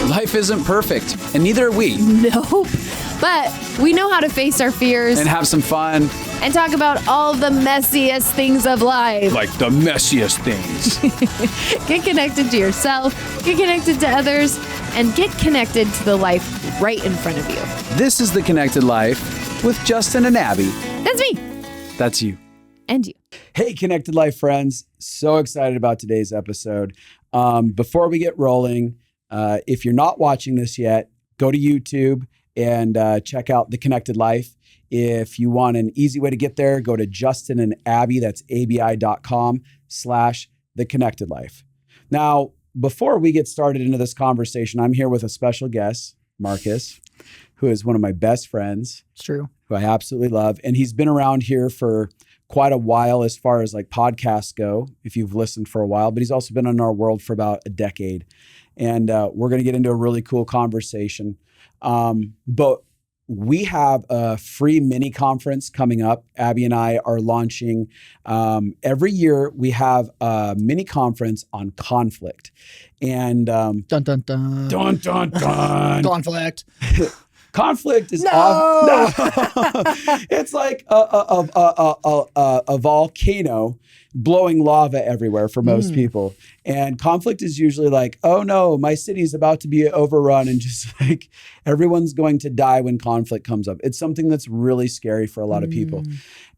Life isn't perfect, and neither are we. Nope. But we know how to face our fears And have some fun. and talk about all the messiest things of life. Like the messiest things. Get connected to yourself, get connected to others, and get connected to the life right in front of you. This is The Connected Life with Justin and Abby. That's me. That's you. And you. Hey, Connected Life friends. So excited about today's episode. Before we get rolling, if you're not watching this yet, go to YouTube and check out The Connected Life. If you want an easy way to get there, go to Justin and Abby, that's abi.com/The Connected Life. Now, before we get started into this conversation, I'm here with a special guest, Marcus, who is one of my best friends. It's true. Who I absolutely love. And he's been around here for quite a while as far as like podcasts go, if you've listened for a while, but he's also been in our world for about a decade. And we're going to get into a really cool conversation. But we have a free mini conference coming up. Abby and I are launching, every year we have a mini conference on conflict. And Dun, dun, dun. dun, dun, dun. Conflict. Conflict is No! It's like a volcano blowing lava everywhere for most people. And conflict is usually like, oh no, my city's about to be overrun, and just like everyone's going to die when conflict comes up. It's something that's really scary for a lot of people.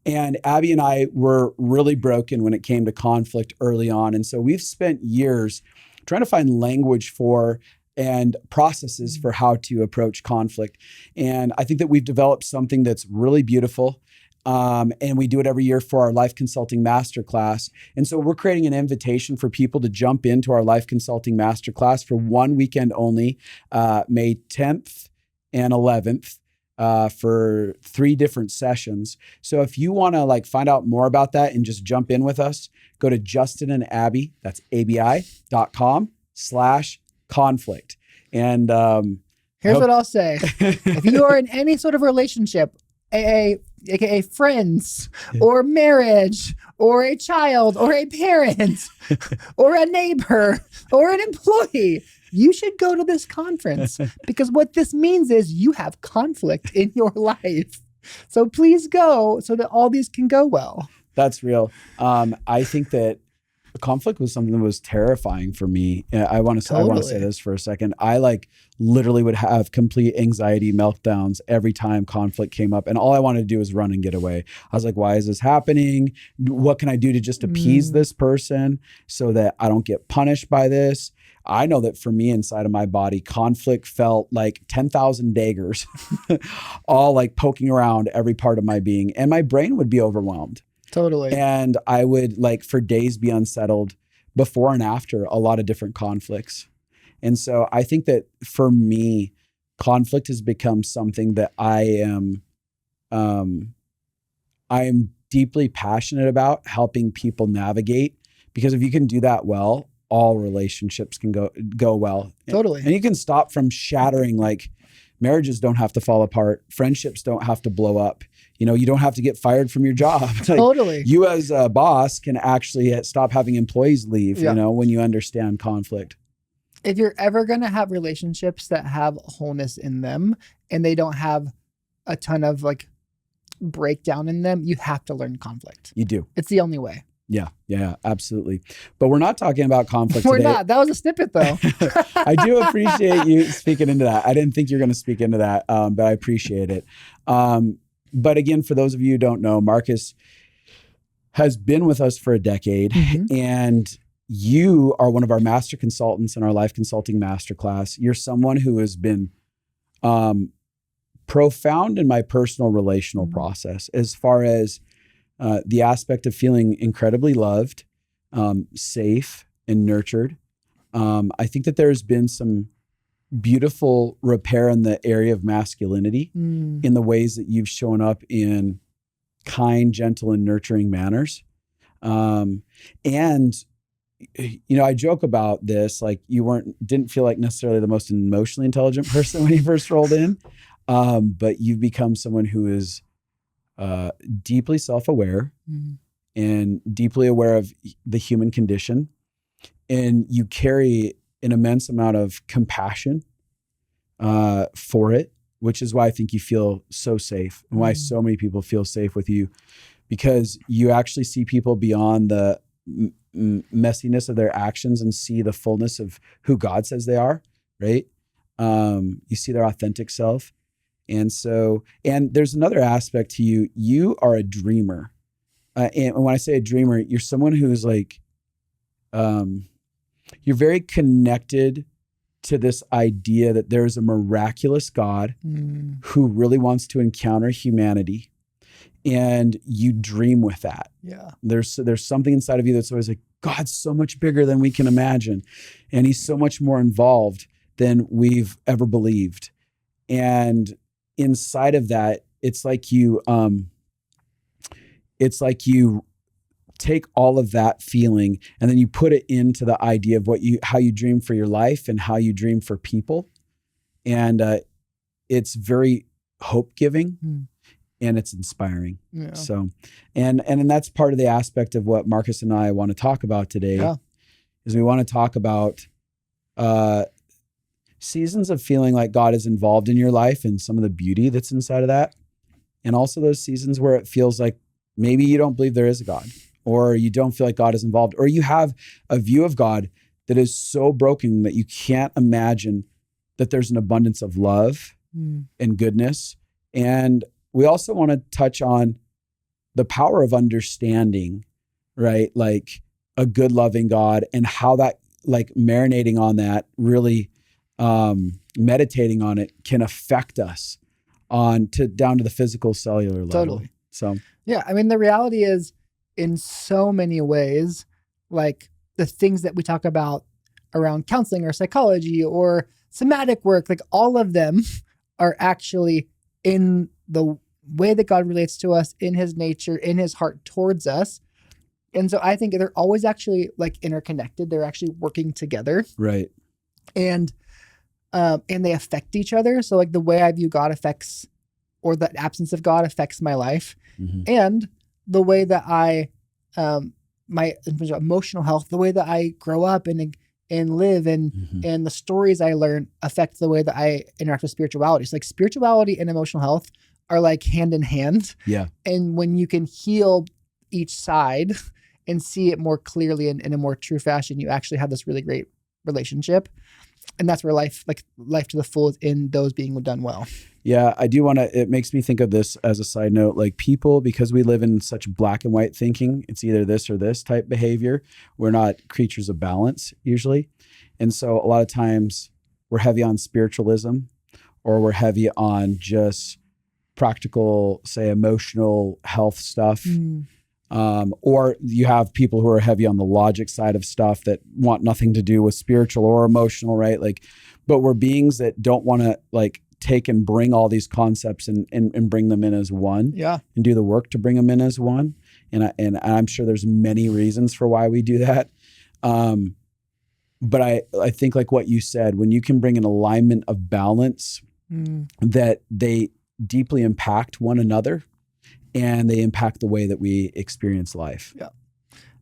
And Abby and I were really broken when it came to conflict early on. And so we've spent years trying to find language for and processes for how to approach conflict. And I think that we've developed something that's really beautiful. And we do it every year for our Life Consulting Masterclass. And so we're creating an invitation for people to jump into our Life Consulting Masterclass for one weekend only, May 10th and 11th. For 3 different sessions. So if you want to like find out more about that and just jump in with us, go to Justin and Abby, that's abi.com/conflict. And here's what I'll say. If you are in any sort of relationship, aka friends or marriage or a child or a parent or a neighbor or an employee, you should go to this conference, because what this means is you have conflict in your life. So please go so that all these can go well. That's real. I think that conflict was something that was terrifying for me. I want to say this for a second. I like literally would have complete anxiety meltdowns every time conflict came up. And all I wanted to do was run and get away. I was like, why is this happening? What can I do to just appease this person so that I don't get punished by this? I know that for me, inside of my body, conflict felt like 10,000 daggers, all like poking around every part of my being. And my brain would be overwhelmed. Totally. And I would like for days be unsettled before and after a lot of different conflicts. And so I think that for me, conflict has become something that I am deeply passionate about helping people navigate, because if you can do that well, all relationships can go well. Totally. And you can stop from shattering. Like marriages don't have to fall apart. Friendships don't have to blow up. You know, you don't have to get fired from your job. Like, totally. You as a boss can actually stop having employees leave, you know, when you understand conflict. If you're ever going to have relationships that have wholeness in them and they don't have a ton of like breakdown in them, you have to learn conflict. You do. It's the only way. Yeah, absolutely. But we're not talking about conflict We're today. not. That was a snippet though. I do appreciate you speaking into that. I didn't think you were going to speak into that, but I appreciate it. But again, for those of you who don't know, Marcus has been with us for a decade, and you are one of our master consultants in our Life Consulting Masterclass. You're someone who has been profound in my personal relational process as far as the aspect of feeling incredibly loved, safe, and nurtured. I think that there's been some beautiful repair in the area of masculinity in the ways that you've shown up in kind, gentle, and nurturing manners. And, you know, I joke about this, like you didn't feel like necessarily the most emotionally intelligent person when you first rolled in, but you've become someone who is deeply self-aware and deeply aware of the human condition. And you carry an immense amount of compassion for it, which is why I think you feel so safe and why so many people feel safe with you, because you actually see people beyond the messiness of their actions and see the fullness of who God says they are, right? You see their authentic self. And there's another aspect to you. You are a dreamer. And when I say a dreamer, you're someone who's like, you're very connected to this idea that there's a miraculous God who really wants to encounter humanity, and you dream with that. Yeah. There's something inside of you that's always like, God's so much bigger than we can imagine, and he's so much more involved than we've ever believed. And inside of that, it's like you take all of that feeling and then you put it into the idea of how you dream for your life and how you dream for people. And it's very hope-giving and it's inspiring. Yeah. So, and that's part of the aspect of what Marcus and I want to talk about today is we want to talk about seasons of feeling like God is involved in your life and some of the beauty that's inside of that. And also those seasons where it feels like maybe you don't believe there is a God, or you don't feel like God is involved, or you have a view of God that is so broken that you can't imagine that there's an abundance of love and goodness. And we also want to touch on the power of understanding, right? Like a good, loving God, and how that, like marinating on that, really meditating on it can affect us down to the physical cellular level. Totally. So, yeah, I mean, the reality is, in so many ways, like the things that we talk about around counseling or psychology or somatic work, like all of them are actually in the way that God relates to us, in his nature, in his heart towards us. And so I think they're always actually like interconnected. They're actually working together. Right. And they affect each other. So like the way I view God affects, or the absence of God affects my life. And the way that I, my emotional health, the way that I grow up and live, and the stories I learn affect the way that I interact with spirituality. So like spirituality and emotional health are like hand in hand. Yeah. And when you can heal each side and see it more clearly in a more true fashion, you actually have this really great relationship. And that's where life to the full is in those being done well. Yeah, I do want to, it makes me think of this as a side note, like people, because we live in such black and white thinking, it's either this or this type behavior. We're not creatures of balance usually. And so a lot of times we're heavy on spiritualism, or we're heavy on just practical, say, emotional health stuff. Or you have people who are heavy on the logic side of stuff that want nothing to do with spiritual or emotional, right? Like, but we're beings that don't want to like take and bring all these concepts and bring them in as one. Yeah. And do the work to bring them in as one. And I'm sure there's many reasons for why we do that. But I think like what you said, when you can bring an alignment of balance, that they deeply impact one another, and they impact the way that we experience life. Yeah.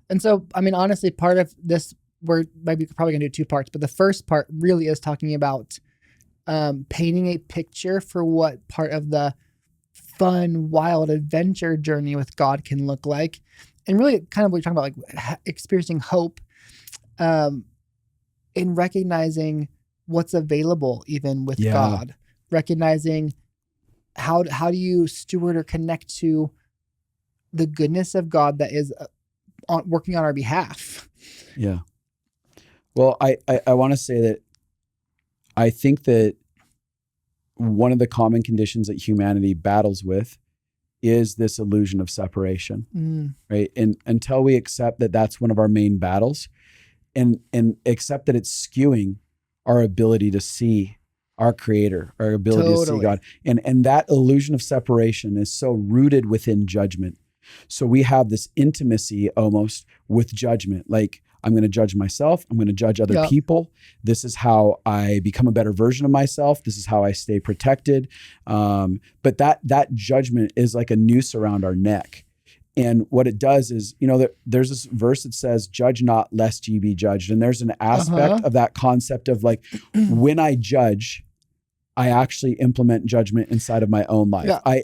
And so, I mean, honestly, part of this, we're maybe probably gonna do two parts, but the first part really is talking about painting a picture for what part of the fun, wild adventure journey with God can look like. And really kind of what you're talking about, like experiencing hope in recognizing what's available even with God, recognizing how do you steward or connect to the goodness of God that is working on our behalf? Yeah. Well, I want to say that I think that one of the common conditions that humanity battles with is this illusion of separation, right? And until we accept that that's one of our main battles, and accept that it's skewing our ability to see our Creator, our ability to see God. And that illusion of separation is so rooted within judgment. So we have this intimacy almost with judgment. Like, I'm going to judge myself. I'm going to judge other people. This is how I become a better version of myself. This is how I stay protected. But that judgment is like a noose around our neck. And what it does is, there's this verse that says, judge not lest ye be judged. And there's an aspect of that concept of like, when I judge, I actually implement judgment inside of my own life. Yeah.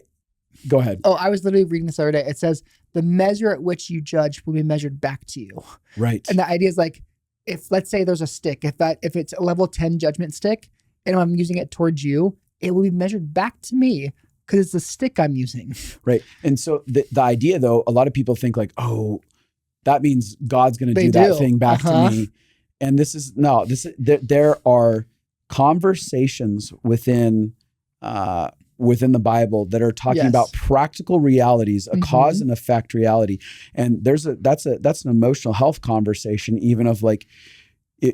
Go ahead. Oh, I was literally reading this the other day. It says, the measure at which you judge will be measured back to you. Right. And the idea is like, if let's say there's a stick, if it's a level 10 judgment stick, and I'm using it towards you, it will be measured back to me because it's the stick I'm using. Right. And so the idea, though, a lot of people think like, oh, that means God's going to do that thing back to me. And there are conversations within the Bible that are talking about practical realities, a cause and effect reality. And that's an emotional health conversation, even of like,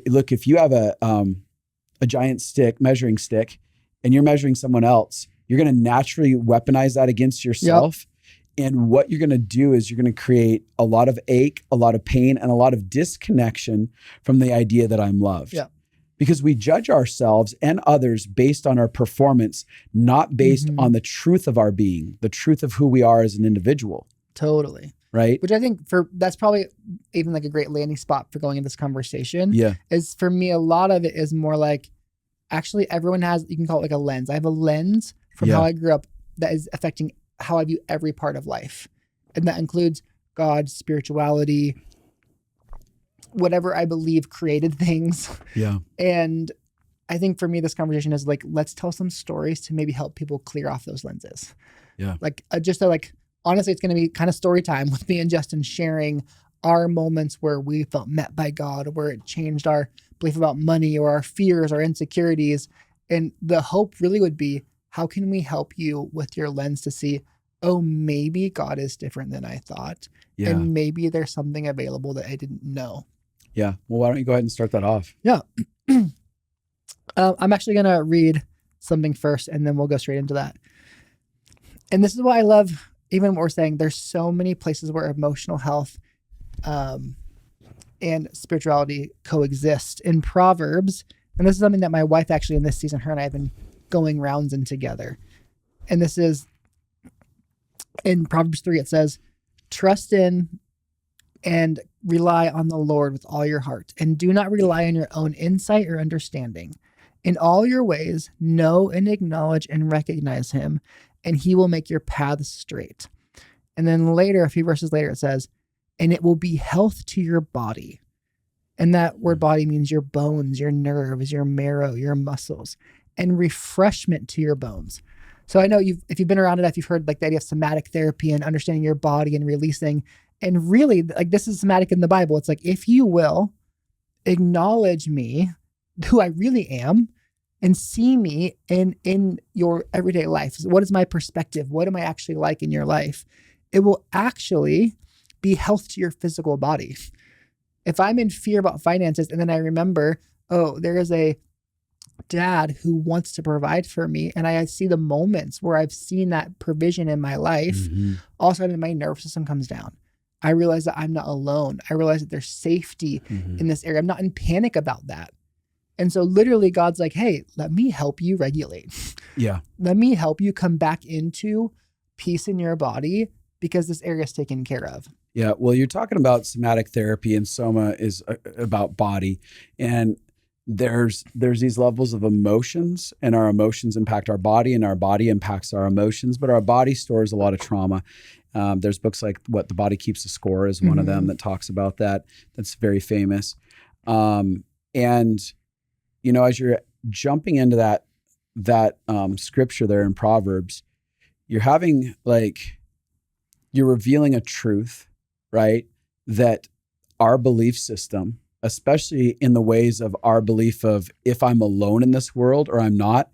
look, if you have a giant measuring stick, and you're measuring someone else, you're going to naturally weaponize that against yourself. Yep. And what you're going to do is you're going to create a lot of ache, a lot of pain, and a lot of disconnection from the idea that I'm loved. Yeah. Because we judge ourselves and others based on our performance, not based on the truth of our being, the truth of who we are as an individual. Totally. Right. Which I think that's probably even like a great landing spot for going into this conversation. Yeah. Is for me, a lot of it is more like, actually, everyone has, you can call it like a lens. I have a lens from how I grew up that is affecting how I view every part of life. And that includes God, spirituality, whatever I believe created things. Yeah. And I think for me, this conversation is like, let's tell some stories to maybe help people clear off those lenses. Yeah. Like honestly, it's going to be kind of story time with me and Justin sharing our moments where we felt met by God, where it changed our belief about money or our fears, our insecurities. And the hope really would be, how can we help you with your lens to see, oh, maybe God is different than I thought. Yeah. And maybe there's something available that I didn't know. Yeah. Well, why don't you go ahead and start that off? Yeah. I'm actually going to read something first, and then we'll go straight into that. And this is why I love, even what we're saying, there's so many places where emotional health and spirituality coexist. In Proverbs, and this is something that my wife actually in this season, her and I have been going rounds in together. And this is in Proverbs 3, it says, trust in and rely on the Lord with all your heart, and do not rely on your own insight or understanding. In all your ways, know and acknowledge and recognize him, and he will make your paths straight. And then later, a few verses later, it says, and it will be health to your body. And that word body means your bones, your nerves, your marrow, your muscles, and refreshment to your bones. So I know if you've been around enough, you've heard like the idea of somatic therapy and understanding your body and releasing. And really, like, this is somatic in the Bible. It's like, if you will acknowledge me, who I really am, and see me in your everyday life. So what is my perspective? What am I actually like in your life? It will actually be health to your physical body. If I'm in fear about finances and then I remember, oh, there is a dad who wants to provide for me, and I see the moments where I've seen that provision in my life, all of a sudden my nervous system comes down. I realize that I'm not alone. I realize that there's safety in this area. I'm not in panic about that. And so literally God's like, hey, let me help you regulate. Yeah. Let me help you come back into peace in your body because this area is taken care of. Yeah. Well, you're talking about somatic therapy, and soma is about body. And there's these levels of emotions, and our emotions impact our body, and our body impacts our emotions, but our body stores a lot of trauma. There's books like What the Body Keeps the Score is one of them that talks about that. That's very famous. And, you know, as you're jumping into that scripture there in Proverbs, you're revealing a truth, right? That our belief system, especially in the ways of our belief of if I'm alone in this world or I'm not,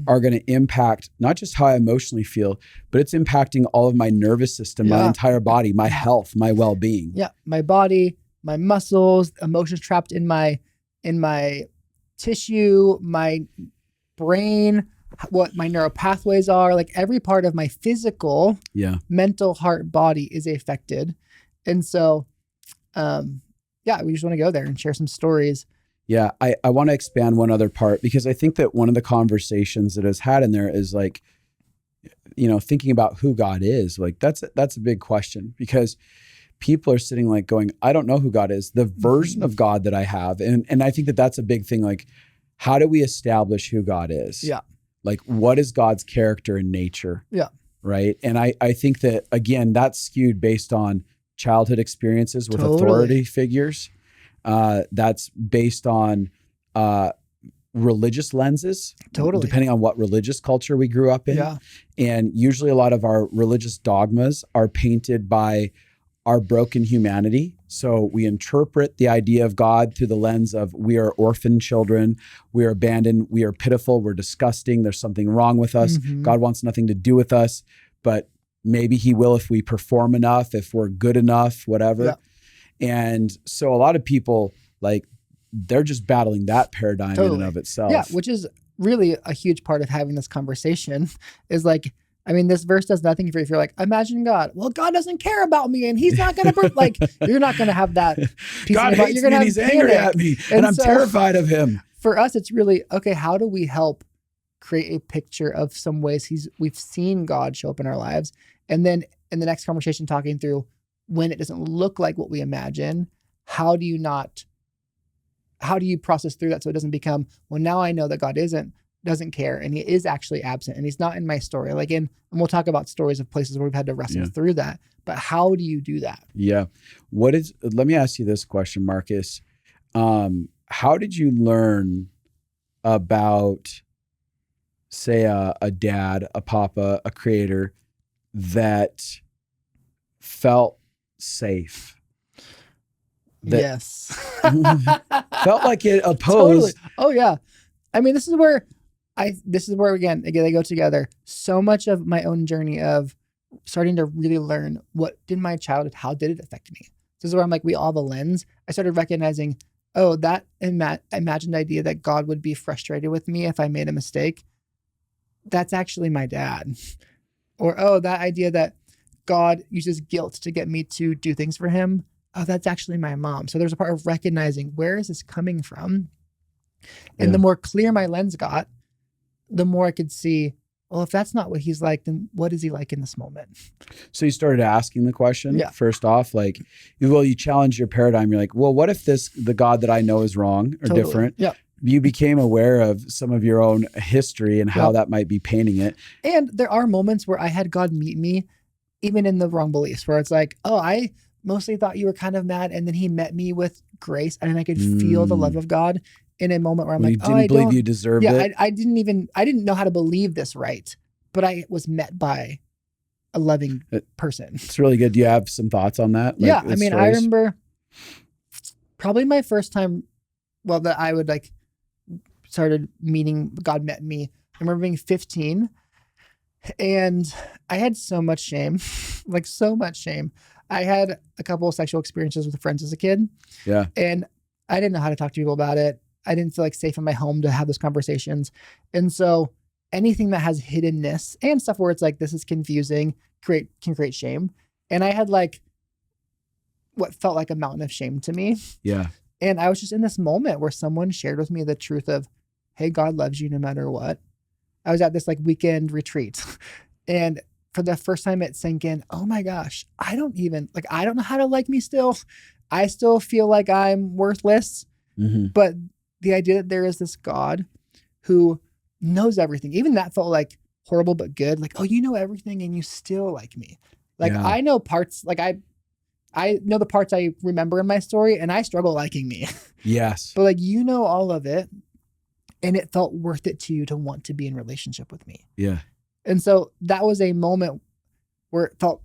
are going to impact not just how I emotionally feel, but it's impacting all of my nervous system, my entire body, my health, my well-being. Yeah, my body, my muscles, emotions trapped in my tissue, my brain, what my neural pathways are, like every part of my physical, mental, heart, body is affected. And so, we just want to go there and share some stories. Yeah, I want to expand one other part, because I think that one of the conversations that is had in there is like, thinking about who God is, like that's a big question, because people are sitting like going, I don't know who God is. The version of God that I have. And I think that that's a big thing. Like, how do we establish who God is? Yeah. Like, what is God's character and nature? Yeah. Right. And I think that, again, that's skewed based on childhood experiences with Totally. authority figures. That's based on religious lenses, Totally. depending on what religious culture we grew up in. Yeah. And usually a lot of our religious dogmas are painted by our broken humanity. So we interpret the idea of God through the lens of we are orphan children, we are abandoned, we are pitiful, we're disgusting, there's something wrong with us. God wants nothing to do with us, but maybe he will if we perform enough, if we're good enough, whatever. Yeah. And so a lot of people, like, they're just battling that paradigm in and of itself. Yeah, which is really a huge part of having this conversation is like, I mean, this verse does nothing for you if you're like, imagine God. Well, God doesn't care about me and he's not going to, like, you're not going to have that piece God of hates you're me gonna and have he's panic. angry at me and I'm so, terrified of him. For us, it's really, okay, how do we help create a picture of some ways we've seen God show up in our lives? And then in the next conversation, talking through when it doesn't look like what we imagine, how do you process through that so it doesn't become, well, now I know that God doesn't care and he is actually absent and he's not in my story. Like and we'll talk about stories of places where we've had to wrestle through that, but how do you do that? Yeah. Let me ask you this question, Marcus. How did you learn about, say, a dad, a papa, a creator that felt safe? Yes. Felt like it opposed. Totally. Oh yeah. I mean, this is where again, they go together. So much of my own journey of starting to really learn what did my childhood, how did it affect me? This is where I'm like, we all have a lens. I started recognizing, oh, that imagined idea that God would be frustrated with me if I made a mistake, that's actually my dad. Or, oh, that idea that God uses guilt to get me to do things for him, oh, that's actually my mom. So there's a part of recognizing, where is this coming from? And the more clear my lens got, the more I could see, well, if that's not what he's like, then what is he like in this moment? So you started asking the question first off, like, well, you challenge your paradigm. You're like, well, what if the God that I know is wrong or different? Yeah. You became aware of some of your own history and how that might be painting it. And there are moments where I had God meet me, even in the wrong beliefs, where it's like, oh, I mostly thought you were kind of mad. And then he met me with grace and I could feel the love of God in a moment where I'm like, you didn't believe you deserved it. I didn't know how to believe this right, but I was met by a loving person. It's really good. Do you have some thoughts on that? Yeah. I mean, I remember probably my first time, well, that I would like started meeting, God met me. I remember being 15 and I had so much shame, like so much shame. I had a couple of sexual experiences with friends as a kid. Yeah. And I didn't know how to talk to people about it. I didn't feel like safe in my home to have those conversations. And so anything that has hiddenness and stuff where it's like, this is confusing, can create shame. And I had like what felt like a mountain of shame to me. Yeah. And I was just in this moment where someone shared with me the truth of, hey, God loves you no matter what. I was at this like weekend retreat. And for the first time it sank in, oh my gosh, I don't know how to like me still. I still feel like I'm worthless. Mm-hmm. But the idea that there is this God who knows everything, even that felt like horrible but good. Like, oh, you know everything and you still like me. Like I know parts, like I know the parts I remember in my story and I struggle liking me. Yes. But like, you know all of it and it felt worth it to you to want to be in relationship with me. Yeah. And so that was a moment where it felt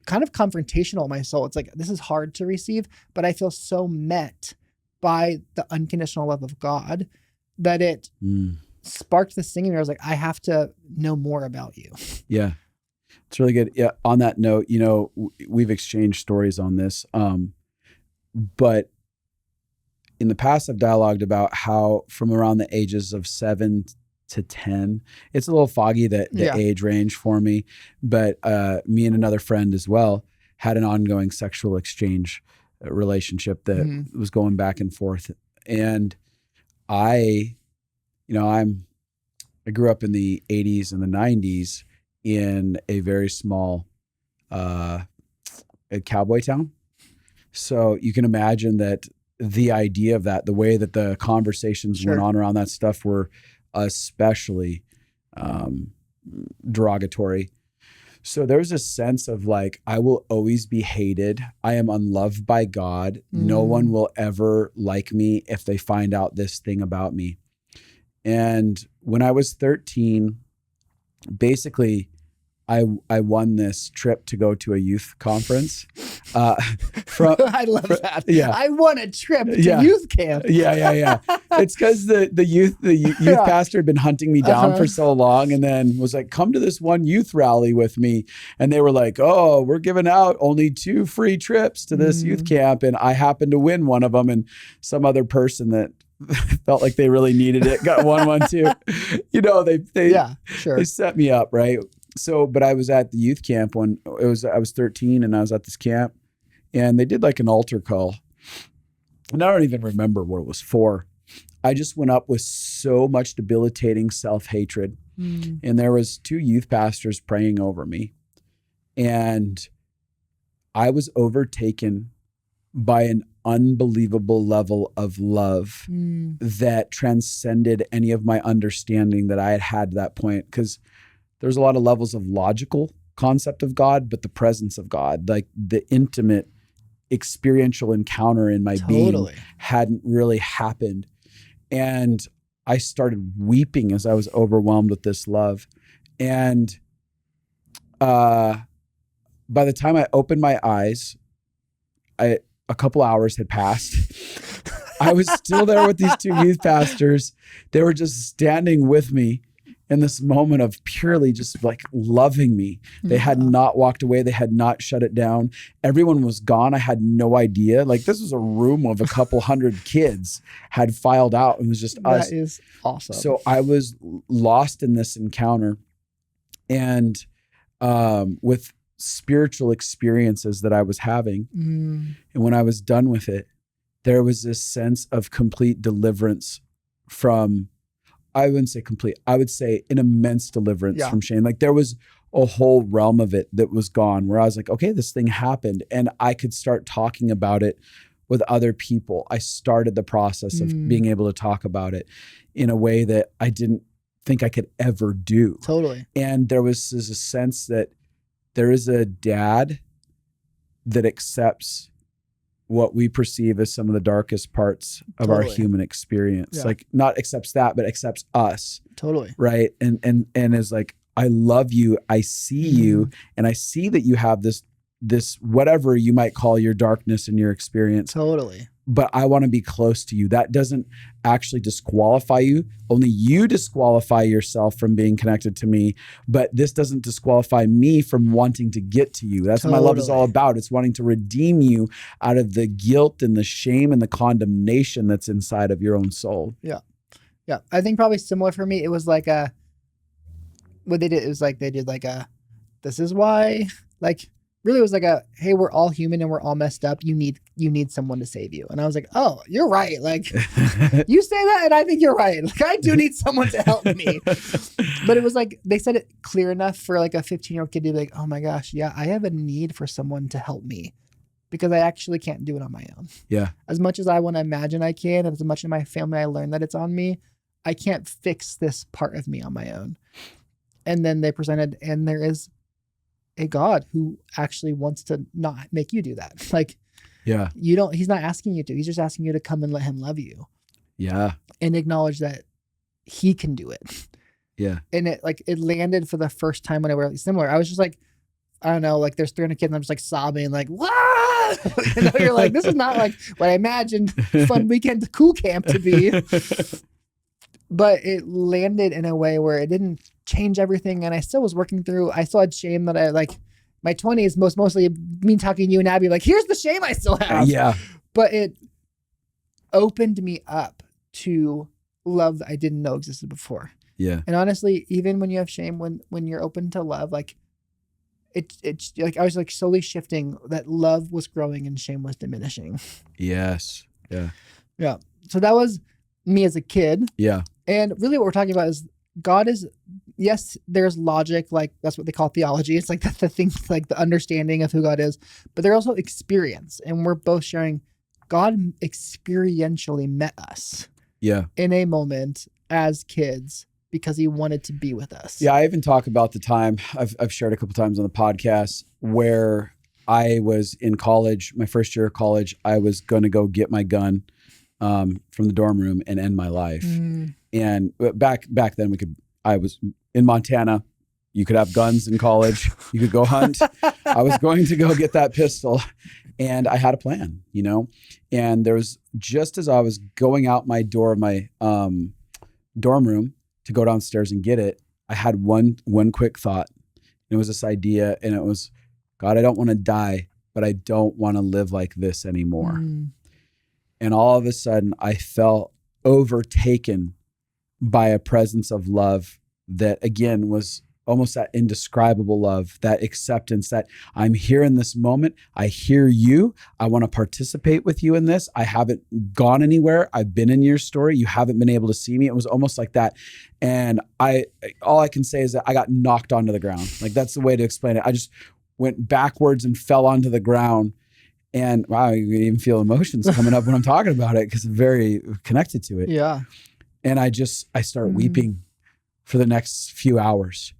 kind of confrontational in my soul. It's like, this is hard to receive, but I feel so met by the unconditional love of God that it sparked this thing in me. I was like, I have to know more about you. Yeah. It's really good. Yeah. On that note, we've exchanged stories on this. But in the past, I've dialogued about how from around the ages of 7 to 10, it's a little foggy, the age range for me. But me and another friend as well had an ongoing sexual exchange relationship that was going back and forth. And I grew up in the 80s and the 90s, in a very small a cowboy town. So you can imagine that the idea of that, the way that the conversations went on around that stuff were especially derogatory. So there's a sense of like, I will always be hated. I am unloved by God. No one will ever like me if they find out this thing about me. And when I was 13, basically, I won this trip to go to a youth conference. I love that. Yeah, I won a trip to youth camp. Yeah. It's because the youth pastor had been hunting me down for so long, and then was like, "Come to this one youth rally with me." And they were like, "Oh, we're giving out only 2 free trips to this youth camp," and I happened to win one of them, and some other person that felt like they really needed it got one too. You know, they set me up, right? So, but I was at the youth camp when I was 13, and I was at this camp, and they did like an altar call. And I don't even remember what it was for. I just went up with so much debilitating self-hatred. And there was 2 youth pastors praying over me. And I was overtaken by an unbelievable level of love that transcended any of my understanding that I had had to that point. Because there's a lot of levels of logical concept of God, but the presence of God, like the intimate experiential encounter in my being hadn't really happened. And I started weeping as I was overwhelmed with this love. And by the time I opened my eyes, a couple hours had passed. I was still there with these 2 youth pastors. They were just standing with me in this moment of purely just like loving me. They had not walked away. They had not shut it down. Everyone was gone. I had no idea. Like, this was a room of a couple hundred kids had filed out, and it was just us. That is awesome. So I was lost in this encounter, and with spiritual experiences that I was having. And when I was done with it, there was this sense of complete deliverance from, I wouldn't say complete, I would say an immense deliverance from shame. Like, there was a whole realm of it that was gone, where I was like, okay, this thing happened, and I could start talking about it with other people. I started the process of being able to talk about it in a way that I didn't think I could ever do. Totally. And there was a sense that there is a dad that accepts what we perceive as some of the darkest parts of our human experience. Like, not accepts that, but accepts us. Totally. Right. And is like, I love you. I see you. And I see that you have this whatever you might call your darkness in your experience. Totally. But I want to be close to you. That doesn't actually disqualify you. Only you disqualify yourself from being connected to me. But this doesn't disqualify me from wanting to get to you. That's what my love is all about. It's wanting to redeem you out of the guilt and the shame and the condemnation that's inside of your own soul. Yeah. Yeah. I think probably similar for me. It was like what they did, it was like they did like this is why, like, really was like hey, we're all human and we're all messed up. You need someone to save you. And I was like, oh, you're right. Like, you say that and I think you're right. Like, I do need someone to help me. But it was like, they said it clear enough for like a 15-year-old kid to be like, oh my gosh, yeah, I have a need for someone to help me because I actually can't do it on my own. Yeah. As much as I want to imagine I can, and as much in my family I learned that it's on me, I can't fix this part of me on my own. And then they presented, and there is a God who actually wants to not make you do that. Like, he's not asking you to, he's just asking you to come and let him love you. Yeah. And acknowledge that he can do it. Yeah. And it landed for the first time when I were similar. I was just like, I don't know, like there's 300 kids and I'm just like sobbing, like, what? You know, you're like, this is not like what I imagined fun weekend cool camp to be. But it landed in a way where it didn't change everything. And I still was working through, I still had shame that I like, my 20s, mostly me talking to you and Abby, like, here's the shame I still have. Yeah. But it opened me up to love that I didn't know existed before. Yeah. And honestly, even when you have shame, when you're open to love, like it's like I was like slowly shifting that love was growing and shame was diminishing. Yes. Yeah. Yeah. So that was me as a kid. Yeah. And really what we're talking about is God is yes, there's logic, like that's what they call theology. It's like the thing, like the understanding of who God is, but there's also experience. And we're both sharing God experientially met us in a moment as kids because he wanted to be with us. Yeah, I even talk about the time I've shared a couple times on the podcast where I was in college, my first year of college. I was going to go get my gun from the dorm room and end my life. And back then I was in Montana. You could have guns in college. You could go hunt. I was going to go get that pistol, and I had a plan, you know. And there was, just as I was going out my door of my dorm room to go downstairs and get it, I had one quick thought. It was this idea, and it was, God, I don't want to die, but I don't want to live like this anymore. And all of a sudden, I felt overtaken by a presence of love that, again, was almost that indescribable love, that acceptance that I'm here in this moment. I hear you. I want to participate with you in this. I haven't gone anywhere. I've been in your story. You haven't been able to see me. It was almost like that. And all I can say is that I got knocked onto the ground. Like, that's the way to explain it. I just went backwards and fell onto the ground. And wow, you can even feel emotions coming up when I'm talking about it because I'm very connected to it. Yeah. And I start weeping for the next few hours.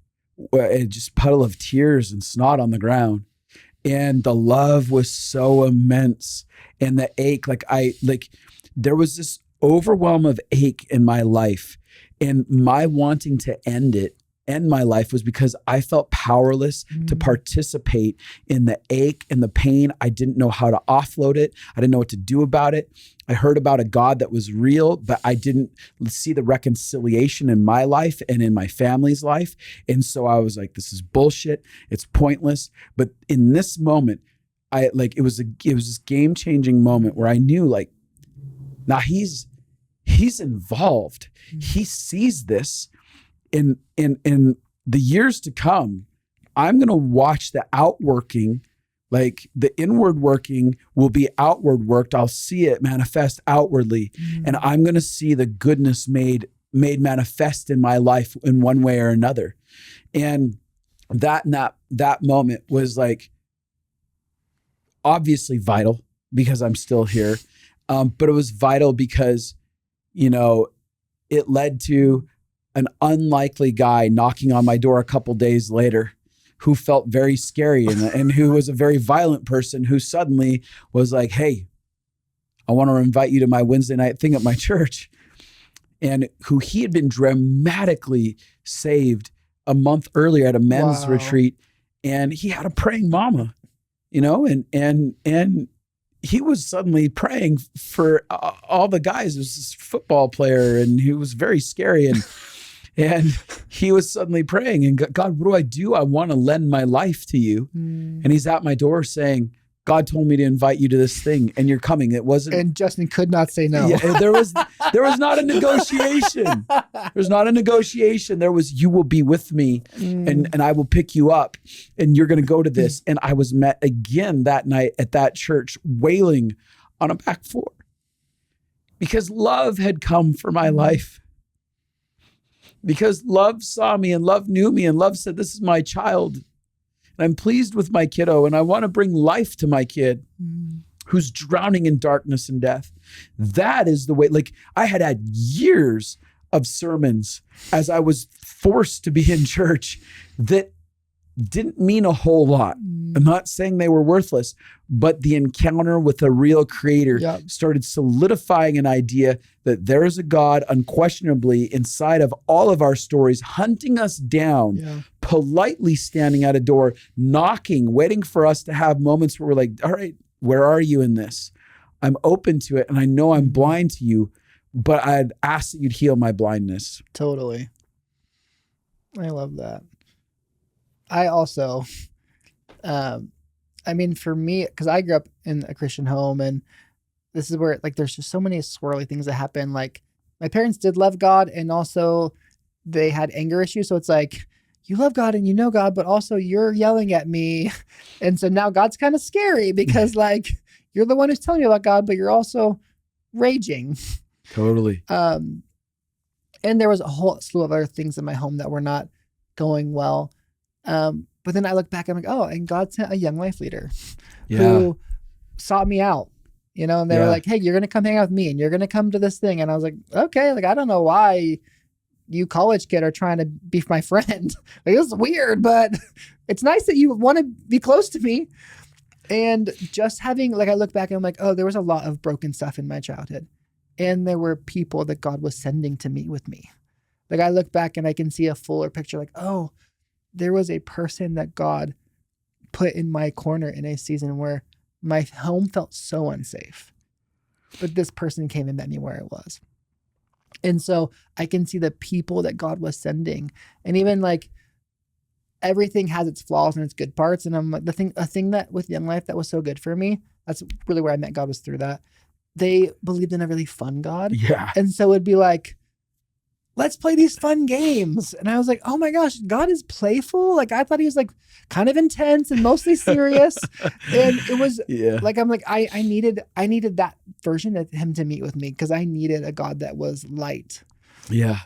Just puddle of tears and snot on the ground. And the love was so immense. And the ache, there was this overwhelm of ache in my life. And my wanting to end my life was because I felt powerless to participate in the ache and the pain. I didn't know how to offload it. I didn't know what to do about it. I heard about a God that was real, but I didn't see the reconciliation in my life and in my family's life. And so I was like, this is bullshit. It's pointless. But in this moment, it was this game-changing moment where I knew, like, now he's involved. He sees this. In the years to come, I'm going to watch the outworking, like the inward working will be outward worked. I'll see it manifest outwardly, and I'm going to see the goodness made manifest in my life in one way or another. And that moment was, like, obviously vital because I'm still here. But it was vital because, you know, it led to an unlikely guy knocking on my door a couple days later who felt very scary and who was a very violent person who suddenly was like, hey, I want to invite you to my Wednesday night thing at my church. And who he had been dramatically saved a month earlier at a men's retreat. And he had a praying mama, you know, and he was suddenly praying for all the guys. It was this football player and he was very scary. And he was suddenly praying and, God, what do I do? I want to lend my life to you. And he's at my door saying, God told me to invite you to this thing and you're coming. It wasn't. And Justin could not say no. Yeah, there was not a negotiation. There's not a negotiation. There was, you will be with me and I will pick you up and you're going to go to this. And I was met again that night at that church wailing on a back floor because love had come for my life. Because love saw me and love knew me and love said, this is my child. And I'm pleased with my kiddo and I want to bring life to my kid who's drowning in darkness and death. That is the way, like, I had years of sermons as I was forced to be in church that didn't mean a whole lot. I'm not saying they were worthless, but the encounter with a real creator started solidifying an idea that there is a God unquestionably inside of all of our stories, hunting us down, politely standing at a door, knocking, waiting for us to have moments where we're like, all right, where are you in this? I'm open to it. And I know I'm blind to you, but I'd ask that you'd heal my blindness. Totally. I love that. I also, I mean, for me, because I grew up in a Christian home and this is where, like, there's just so many swirly things that happen. Like, my parents did love God and also they had anger issues. So it's like, you love God and you know God, but also you're yelling at me. And so now God's kind of scary because, like, you're the one who's telling you about God, but you're also raging. Totally. And there was a whole slew of other things in my home that were not going well. But then I look back, I'm like, oh, and God sent a young life leader Yeah. who sought me out, and they were Yeah. like, hey, you're going to come hang out with me and you're going to come to this thing. And I was like, okay, like, I don't know why you college kid are trying to be my friend. Like, this is weird, but it's nice that you want to be close to me. And just having, like, I look back and I'm like, oh, there was a lot of broken stuff in my childhood. And there were people that God was sending to meet with me. Like, I look back and I can see a fuller picture, like, oh, there was a person that God put in my corner in a season where my home felt so unsafe. But this person came and met me where I was. And so I can see the people that God was sending. And even like everything has its flaws and its good parts. And I'm like, a thing that with Young Life that was so good for me, that's really where I met God, was through that. They believed in a really fun God. Yeah. And so it'd be like, let's play these fun games. And I was like, oh my gosh, God is playful. Like, I thought he was like kind of intense and mostly serious. And it was like, I'm like, I needed that version of him to meet with me, because I needed a God that was light. Yeah.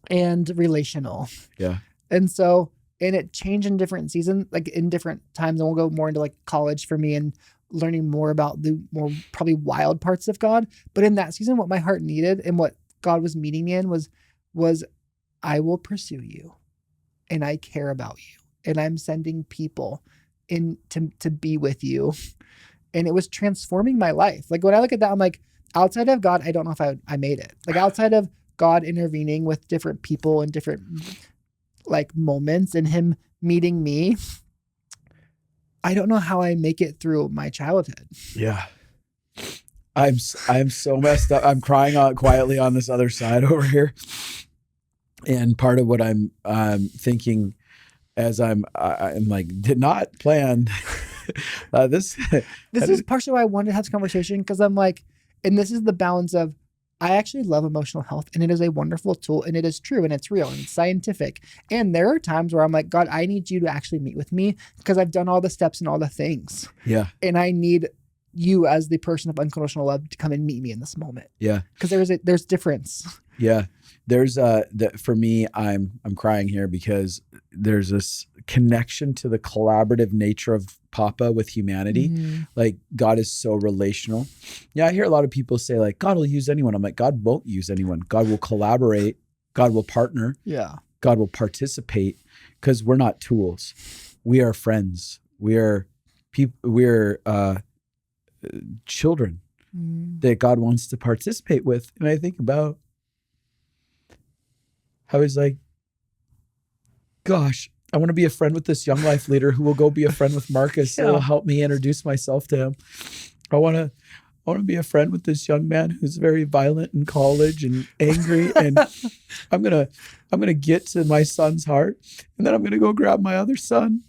And relational. Yeah. And so, and it changed in different seasons, like in different times. And we'll go more into like college for me and learning more about the more probably wild parts of God. But in that season, what my heart needed and what God was meeting me in was I will pursue you and I care about you and I'm sending people in to be with you. And it was transforming my life. Like, when I look at that, I'm like, outside of God, I don't know if I made it. Like, outside of God intervening with different people and different like moments and him meeting me, I don't know how I make it through my childhood. Yeah. I'm so messed up. I'm crying out quietly on this other side over here. And part of what I'm thinking as I'm like, did not plan this. This is partially why I wanted to have this conversation, because I'm like, and this is the balance of, I actually love emotional health and it is a wonderful tool and it is true and it's real and it's scientific. And there are times where I'm like, God, I need you to actually meet with me because I've done all the steps and all the things. Yeah. And I need you as the person of unconditional love to come and meet me in this moment. Yeah. Because there's difference. Yeah. There's for me, I'm crying here because there's this connection to the collaborative nature of Papa with humanity. Mm-hmm. Like, God is so relational. Yeah, I hear a lot of people say like, God will use anyone. I'm like, God won't use anyone. God will collaborate. God will partner. Yeah. God will participate, because we're not tools. We are friends. We are people. We're children that God wants to participate with. And I think about how he's like, gosh, I want to be a friend with this Young Life leader who will go be a friend with Marcus. That will help me introduce myself to him. I want to be a friend with this young man who's very violent in college and angry. And I'm gonna get to my son's heart, and then I'm gonna go grab my other son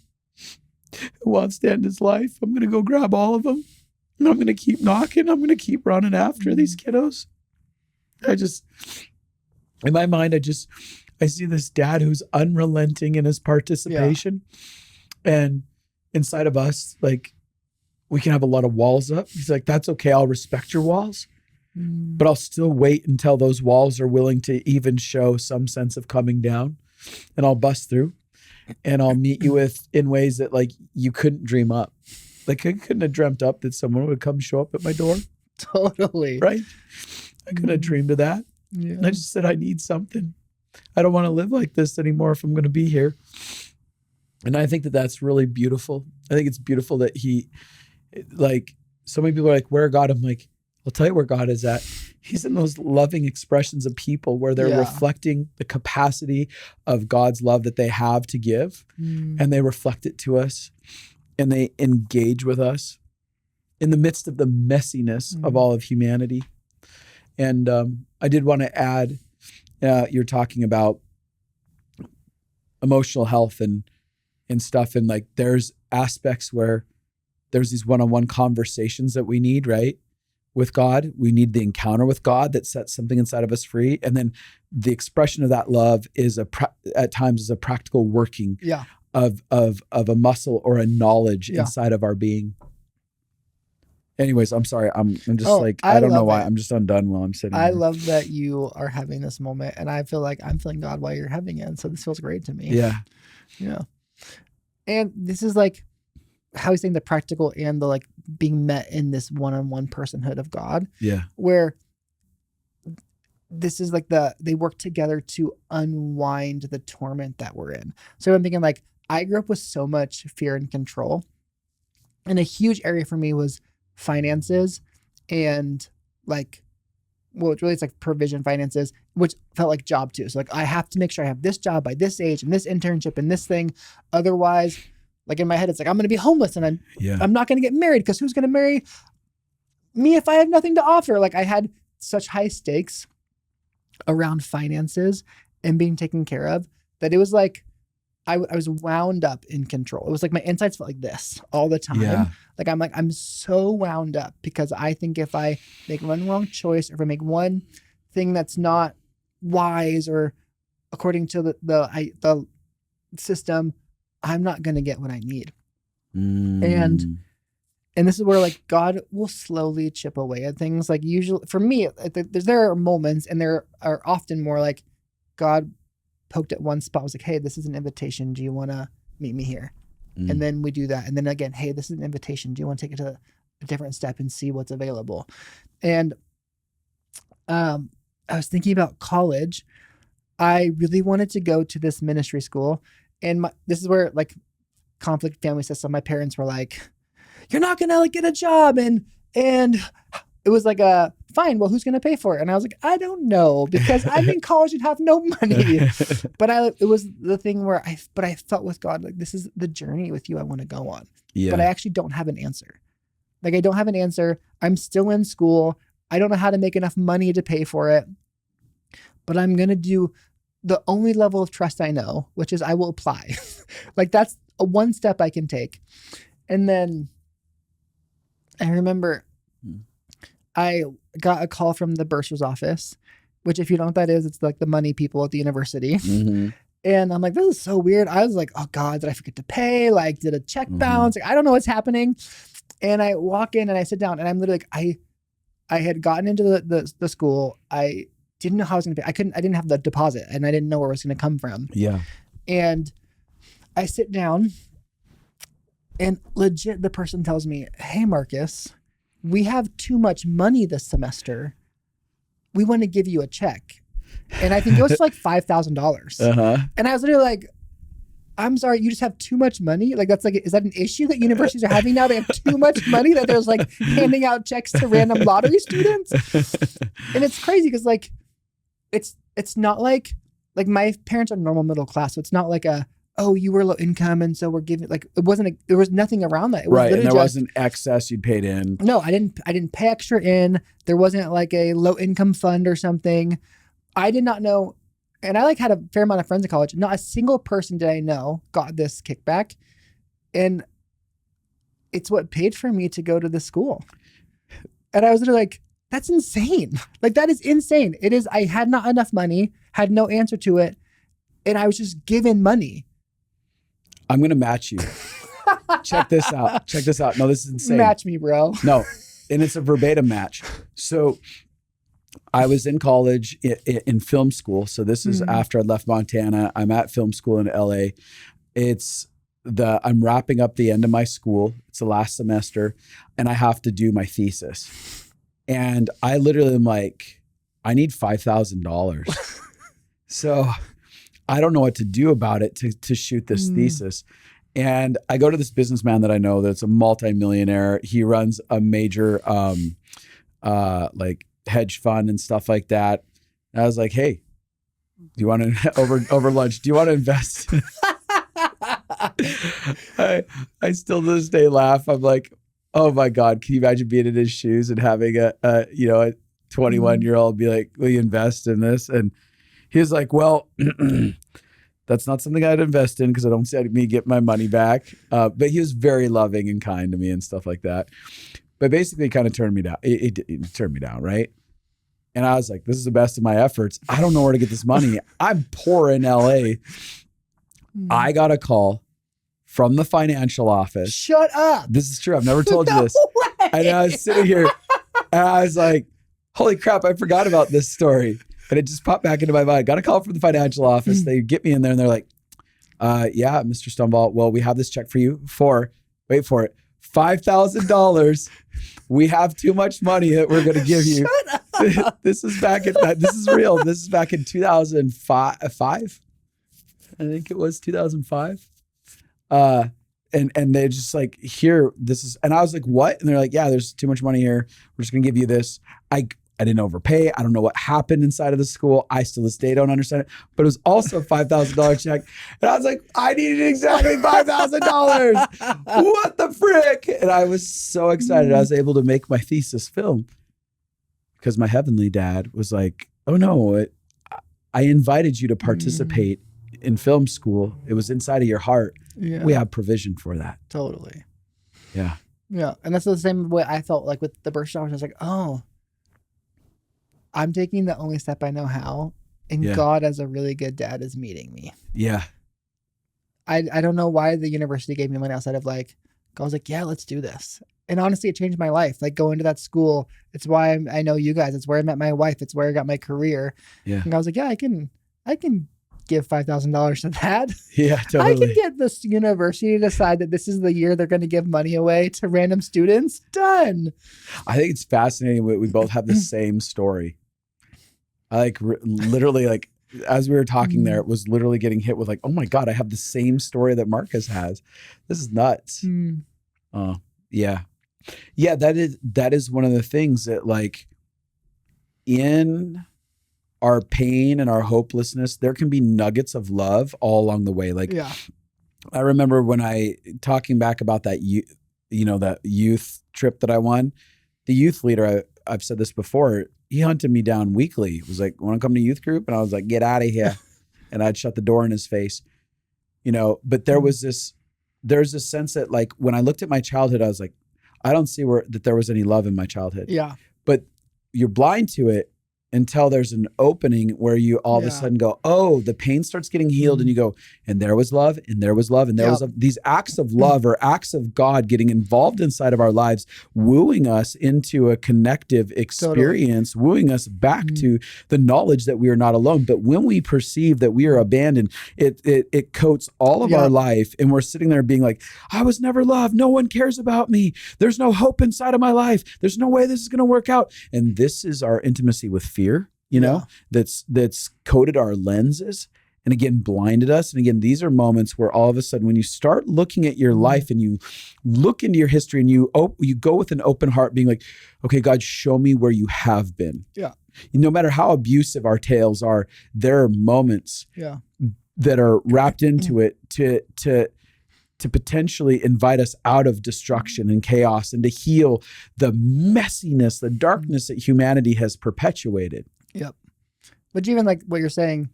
who wants to end his life. I'm gonna go grab all of them, and I'm gonna keep knocking. I'm gonna keep running after these kiddos. In my mind, I see this dad who's unrelenting in his participation. Yeah. And inside of us, like, we can have a lot of walls up. He's like, that's okay. I'll respect your walls, but I'll still wait until those walls are willing to even show some sense of coming down, and I'll bust through and I'll meet you in ways that like you couldn't dream up. Like, I couldn't have dreamt up that someone would come show up at my door. Totally. Right. I couldn't have dreamed of that. Yeah. And I just said, I need something. I don't want to live like this anymore if I'm going to be here. And I think that that's really beautiful. I think it's beautiful that he, like, so many people are like, where God? I'm like, I'll tell you where God is at. He's in those loving expressions of people where they're reflecting the capacity of God's love that they have to give. And they reflect it to us, and they engage with us in the midst of the messiness of all of humanity. And I did want to add, you're talking about emotional health and stuff. And like, there's aspects where there's these one-on-one conversations that we need, right? With God. We need the encounter with God that sets something inside of us free. And then the expression of that love is at times is a practical working of a muscle or a knowledge inside of our being. Anyways, I'm sorry. I'm just Oh, like, I I don't know love why. it. I'm just undone while I'm sitting I here. love that you are having this moment, and I feel like I'm feeling God while you're having it. So this feels great to me. Yeah. Yeah. And this is like how he's saying the practical and the like being met in this one-on-one personhood of God, Yeah. where this is like they work together to unwind the torment that we're in. So I'm thinking like, I grew up with so much fear and control. And a huge area for me was finances and like, well, it's really, it's like provision finances, which felt like job too. So like, I have to make sure I have this job by this age and this internship and this thing. Otherwise, like in my head, it's like, I'm going to be homeless and I'm not going to get married because who's going to marry me if I have nothing to offer? Like I had such high stakes around finances and being taken care of that it was like, I was wound up in control. It was like my insides felt like this all the time. Yeah. Like I'm so wound up because I think if I make one wrong choice or if I make one thing that's not wise or according to the system, I'm not going to get what I need. And this is where like God will slowly chip away at things. Like usually for me, there are moments and there are often more like God poked at one spot, was like, hey, this is an invitation. Do you want to meet me here? And then we do that. And then again, hey, this is an invitation. Do you want to take it to a different step and see what's available? And I was thinking about college. I really wanted to go to this ministry school. And this is where like conflict family system, my parents were like, you're not going to like get a job. And it was like fine, well, who's going to pay for it? And I was like, I don't know, because I'm in college and have no money. But it was the thing where I felt with God, like, this is the journey with you I want to go on. Yeah. But I actually don't have an answer. Like, I don't have an answer. I'm still in school. I don't know how to make enough money to pay for it. But I'm going to do the only level of trust I know, which is I will apply. Like, that's one step I can take. And then I remember I got a call from the bursar's office, which if you don't know what that is, it's like the money people at the university. Mm-hmm. And I'm like, this is so weird. I was like, oh God, did I forget to pay? Like, did a check bounce? Like, I don't know what's happening. And I walk in and I sit down and I'm literally like, I had gotten into the school. I didn't know how I was going to pay. I didn't have the deposit and I didn't know where it was going to come from. Yeah. And I sit down and legit the person tells me, hey, Marcus, we have too much money this semester. We want to give you a check. And I think it was like $5,000. Uh-huh. And I was literally like, I'm sorry, you just have too much money? Like, that's like, is that an issue that universities are having now? They have too much money that there's like handing out checks to random lottery students. And it's crazy because like, it's not like my parents are normal middle class. So it's not like oh, you were low income. And so we're giving like, there was nothing around that. It was right. And there just, wasn't excess you'd paid in. No, I didn't pay extra in. There wasn't like a low income fund or something. I did not know. And I like had a fair amount of friends in college. Not a single person did I know got this kickback. And it's what paid for me to go to the school. And I was literally like, that's insane. Like, that is insane. It is. I had not enough money, had no answer to it. And I was just given money. I'm going to match you. Check this out. Check this out. No, this is insane. Match me, bro. No. And it's a verbatim match. So I was in college in film school. So this is after I left Montana. I'm at film school in LA. I'm wrapping up the end of my school. It's the last semester and I have to do my thesis. And I literally am like, I need $5,000. So I don't know what to do about it to shoot this thesis. And I go to this businessman that I know that's a multimillionaire. He runs a major like hedge fund and stuff like that. And I was like, hey, do you want to over lunch? Do you want to invest? I still to this day laugh. I'm like, oh my God, can you imagine being in his shoes and having a 21-year-old be like, will you invest in this? And he was like, well, that's not something I'd invest in because I don't see me get my money back. But he was very loving and kind to me and stuff like that. But basically, it kind of turned me down. It turned me down, right? And I was like, this is the best of my efforts. I don't know where to get this money. I'm poor in LA. I got a call from the financial office. Shut up. This is true. I've never told you this. Way. And I was sitting here and I was like, holy crap, I forgot about this story. And it just popped back into my mind. Got a call from the financial office. They get me in there and they're like, yeah, Mr. Stoneball, well, we have this check for you for, wait for it, $5,000. We have too much money that we're going to give you. This is real. This is back in 2005. I think it was 2005. And they're just like, here, this is, and I was like, what? And they're like, yeah, there's too much money here. We're just going to give you this. I didn't overpay. I don't know what happened inside of the school. I still this day don't understand it. But it was also a $5,000 check. And I was like, I needed exactly $5,000. What the frick? And I was so excited. I was able to make my thesis film because my heavenly dad was like, oh no, I invited you to participate in film school. It was inside of your heart. Yeah. We have provision for that. Totally. Yeah. Yeah. And that's the same way I felt like with the birth showers. I was like, oh, I'm taking the only step I know how. And God, as a really good dad, is meeting me. Yeah. I don't know why the university gave me money outside of like, God was like, yeah, let's do this. And honestly, it changed my life. Like going to that school, it's why I know you guys. It's where I met my wife. It's where I got my career. Yeah. And I was like, yeah, I can give $5,000 to that. Yeah, totally. I can get this university to decide that this is the year they're going to give money away to random students. Done. I think it's fascinating. We both have the same story. I like literally like as we were talking there, it was literally getting hit with like, oh my God, I have the same story that Marcus has. This is nuts. Yeah. Yeah, that is one of the things that like in our pain and our hopelessness, there can be nuggets of love all along the way. Like I remember when talking back about that that youth trip that I won, the youth leader, I've said this before, he hunted me down weekly. It was like, want to come to youth group? And I was like, get out of here. And I'd shut the door in his face, but there's this sense that like, when I looked at my childhood, I was like, I don't see that there was any love in my childhood. Yeah. But you're blind to it until there's an opening where you all of a sudden go, oh, the pain starts getting healed. And you go, and there was love, and there was love, and there was love. These acts of love or acts of God getting involved inside of our lives, wooing us into a connective experience, wooing us back to the knowledge that we are not alone. But when we perceive that we are abandoned, it coats all of our life. And we're sitting there being like, I was never loved. No one cares about me. There's no hope inside of my life. There's no way this is going to work out. And this is our intimacy with fear. That's coated our lenses and again blinded us. And again, these are moments where all of a sudden when you start looking at your life and you look into your history and you go with an open heart being like, okay, God, show me where you have been. Yeah. No matter how abusive our tales are, there are moments that are wrapped into it to potentially invite us out of destruction and chaos and to heal the messiness, the darkness that humanity has perpetuated. Yep. But even like what you're saying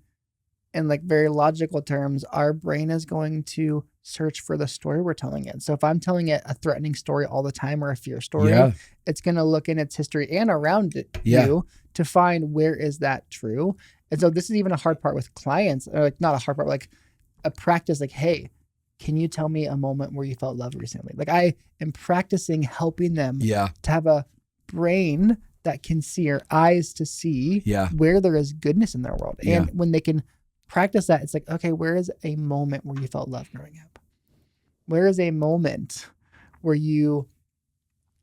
in like very logical terms, our brain is going to search for the story we're telling it. So if I'm telling it a threatening story all the time or a fear story, it's going to look in its history and around you to find where is that true. And so this is even a hard part with clients, or like not a hard part, like a practice like, hey, can you tell me a moment where you felt love recently? Like I am practicing helping them to have a brain that can see or eyes to see where there is goodness in their world. And when they can practice that, it's like, okay, where is a moment where you felt love growing up? Where is a moment where you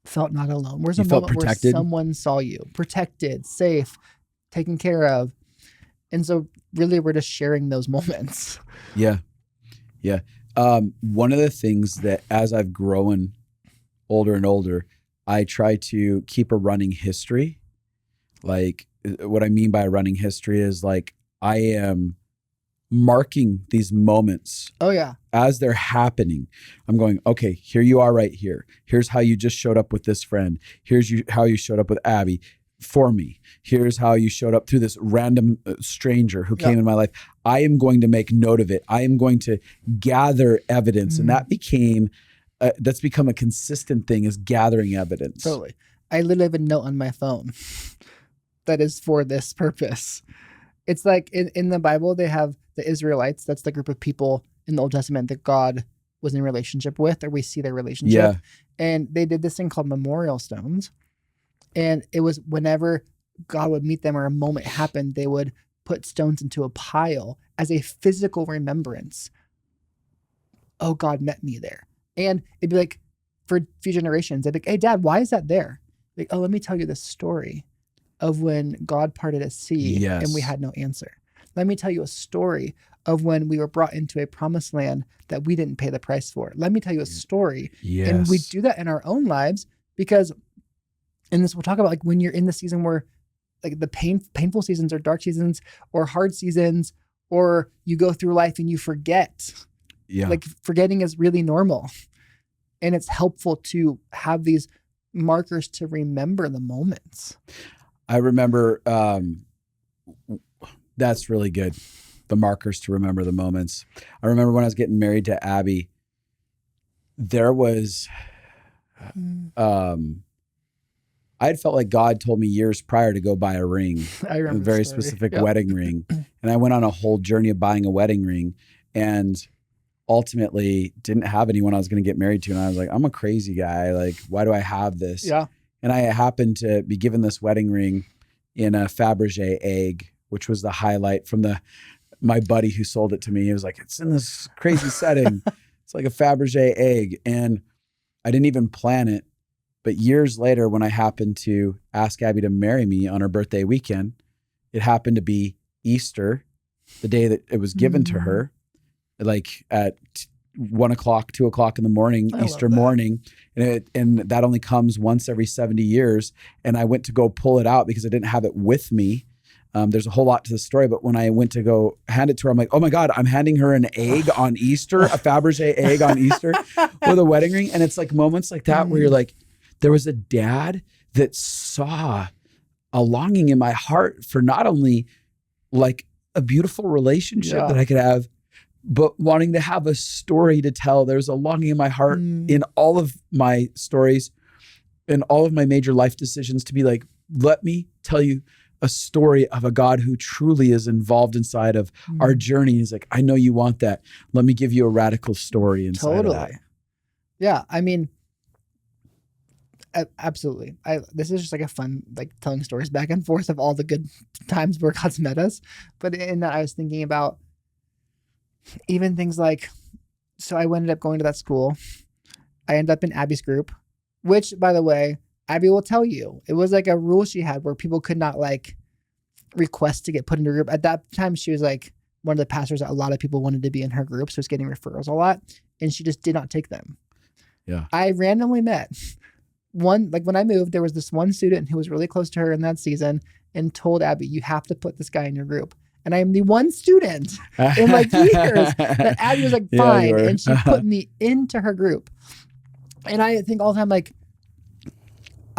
felt not alone? Where's a moment where someone saw you, protected, safe, taken care of? And so really we're just sharing those moments. Yeah. Yeah. One of the things that as I've grown older and older, I try to keep a running history. Like what I mean by a running history is like I am marking these moments. Oh yeah. As they're happening. I'm going, okay, here you are right here. Here's how you just showed up with this friend. Here's how you showed up with Abby for me. Here's how you showed up through this random stranger who came in my life. I am going to make note of it. I am going to gather evidence. And that's become a consistent thing, is gathering evidence. Totally. I literally have a note on my phone that is for this purpose. It's like in the Bible, they have the Israelites. That's the group of people in the Old Testament that God was in a relationship with, or we see their relationship. Yeah. And they did this thing called memorial stones. And it was whenever God would meet them or a moment happened, they would put stones into a pile as a physical remembrance. Oh, God met me there. And it'd be like, for a few generations, they'd be like, hey, Dad, why is that there? Like, oh, let me tell you this story of when God parted a sea and we had no answer. Let me tell you a story of when we were brought into a promised land that we didn't pay the price for. Let me tell you a story. Yes. And we do that in our own lives because, and this we'll talk about, like when you're in the season where like the painful seasons or dark seasons or hard seasons, or you go through life and you forget. Yeah. Like forgetting is really normal. And it's helpful to have these markers to remember the moments. I remember, that's really good. The markers to remember the moments. I remember when I was getting married to Abby, there was, I had felt like God told me years prior to go buy a ring, I remember a very the story. specific Yep. wedding ring. And I went on a whole journey of buying a wedding ring and ultimately didn't have anyone I was going to get married to. And I was like, I'm a crazy guy. Like, why do I have this? Yeah. And I happened to be given this wedding ring in a Fabergé egg, which was the highlight from my buddy who sold it to me. He was like, it's in this crazy setting. It's like a Fabergé egg. And I didn't even plan it. But years later, when I happened to ask Abby to marry me on her birthday weekend, it happened to be Easter, the day that it was given to her, like at 1 o'clock, 2 o'clock in the morning, Easter morning. And that only comes once every 70 years. And I went to go pull it out because I didn't have it with me. There's a whole lot to the story, but when I went to go hand it to her, I'm like, oh my God, I'm handing her an egg on Easter, a Fabergé egg on Easter with a wedding ring. And it's like moments like that where you're like, there was a dad that saw a longing in my heart for not only like a beautiful relationship that I could have, but wanting to have a story to tell. There's a longing in my heart in all of my stories, in all of my major life decisions to be like, let me tell you a story of a God who truly is involved inside of our journey. He's like, I know you want that. Let me give you a radical story inside of that. Yeah. I mean, absolutely. This is just like a fun, like telling stories back and forth of all the good times where God's met us. But in that I was thinking about even things like, so I ended up going to that school. I ended up in Abby's group, which by the way, Abby will tell you, it was like a rule she had where people could not like request to get put into a group. At that time, she was like one of the pastors that a lot of people wanted to be in her group. So it's getting referrals a lot. And she just did not take them. Yeah. I randomly met one, like when I moved, there was this one student who was really close to her in that season and told Abby, you have to put this guy in your group. And I am the one student in like years that Abby was like, fine. And she put me into her group. And I think all the time, like,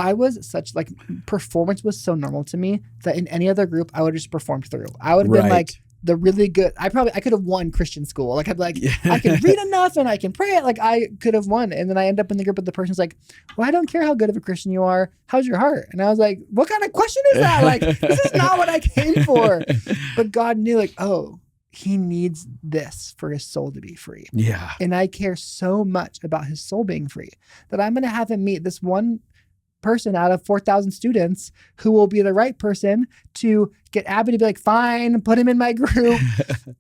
I was such like performance was so normal to me that in any other group I would have just performed through. I would have been like the really good. I could have won Christian school. Like I'd like I can read enough and I can pray it. Like I could have won. And then I end up in the group with the person who's like, well, I don't care how good of a Christian you are. How's your heart? And I was like, what kind of question is that? Like this is not what I came for. But God knew like, oh, he needs this for his soul to be free. Yeah. And I care so much about his soul being free that I'm going to have him meet this one person out of 4,000 students who will be the right person to get Abby to be like, fine, put him in my group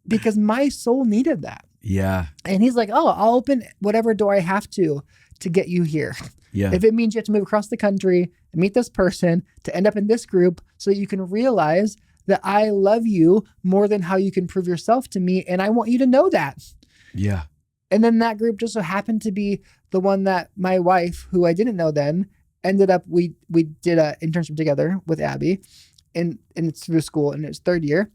because my soul needed that. Yeah. And he's like, oh, I'll open whatever door I have to get you here. Yeah. If it means you have to move across the country and meet this person to end up in this group so that you can realize that I love you more than how you can prove yourself to me. And I want you to know that. Yeah. And then that group just so happened to be the one that my wife, who I didn't know then, ended up, we did an internship together with Abby and it's through school and it's third year.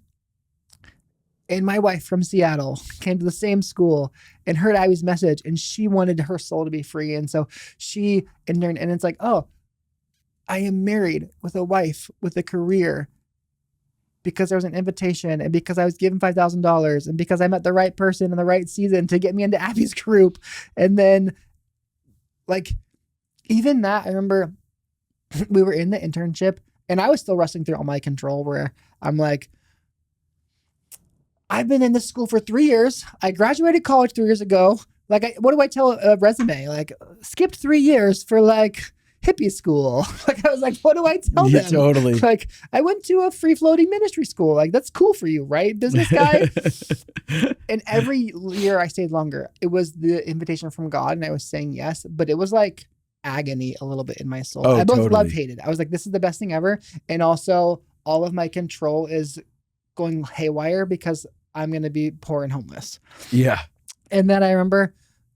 And my wife from Seattle came to the same school and heard Abby's message and she wanted her soul to be free. And so she interned and it's like, oh, I am married with a wife with a career because there was an invitation and because I was given $5,000 and because I met the right person in the right season to get me into Abby's group. And then like, even that, I remember we were in the internship and I was still wrestling through all my control where I'm like, I've been in this school for 3 years. I graduated college 3 years ago. Like, what do I tell a resume? Like, skipped 3 years for like hippie school. Like, I was like, what do I tell them? Totally. Like, I went to a free floating ministry school. Like, that's cool for you, right? Business guy. And every year I stayed longer. It was the invitation from God and I was saying yes, but it was like agony a little bit in my soul. Oh, I both totally. loved, hated. I was like, this is the best thing ever. And also all of my control is going haywire because I'm going to be poor and homeless. Yeah. And then I remember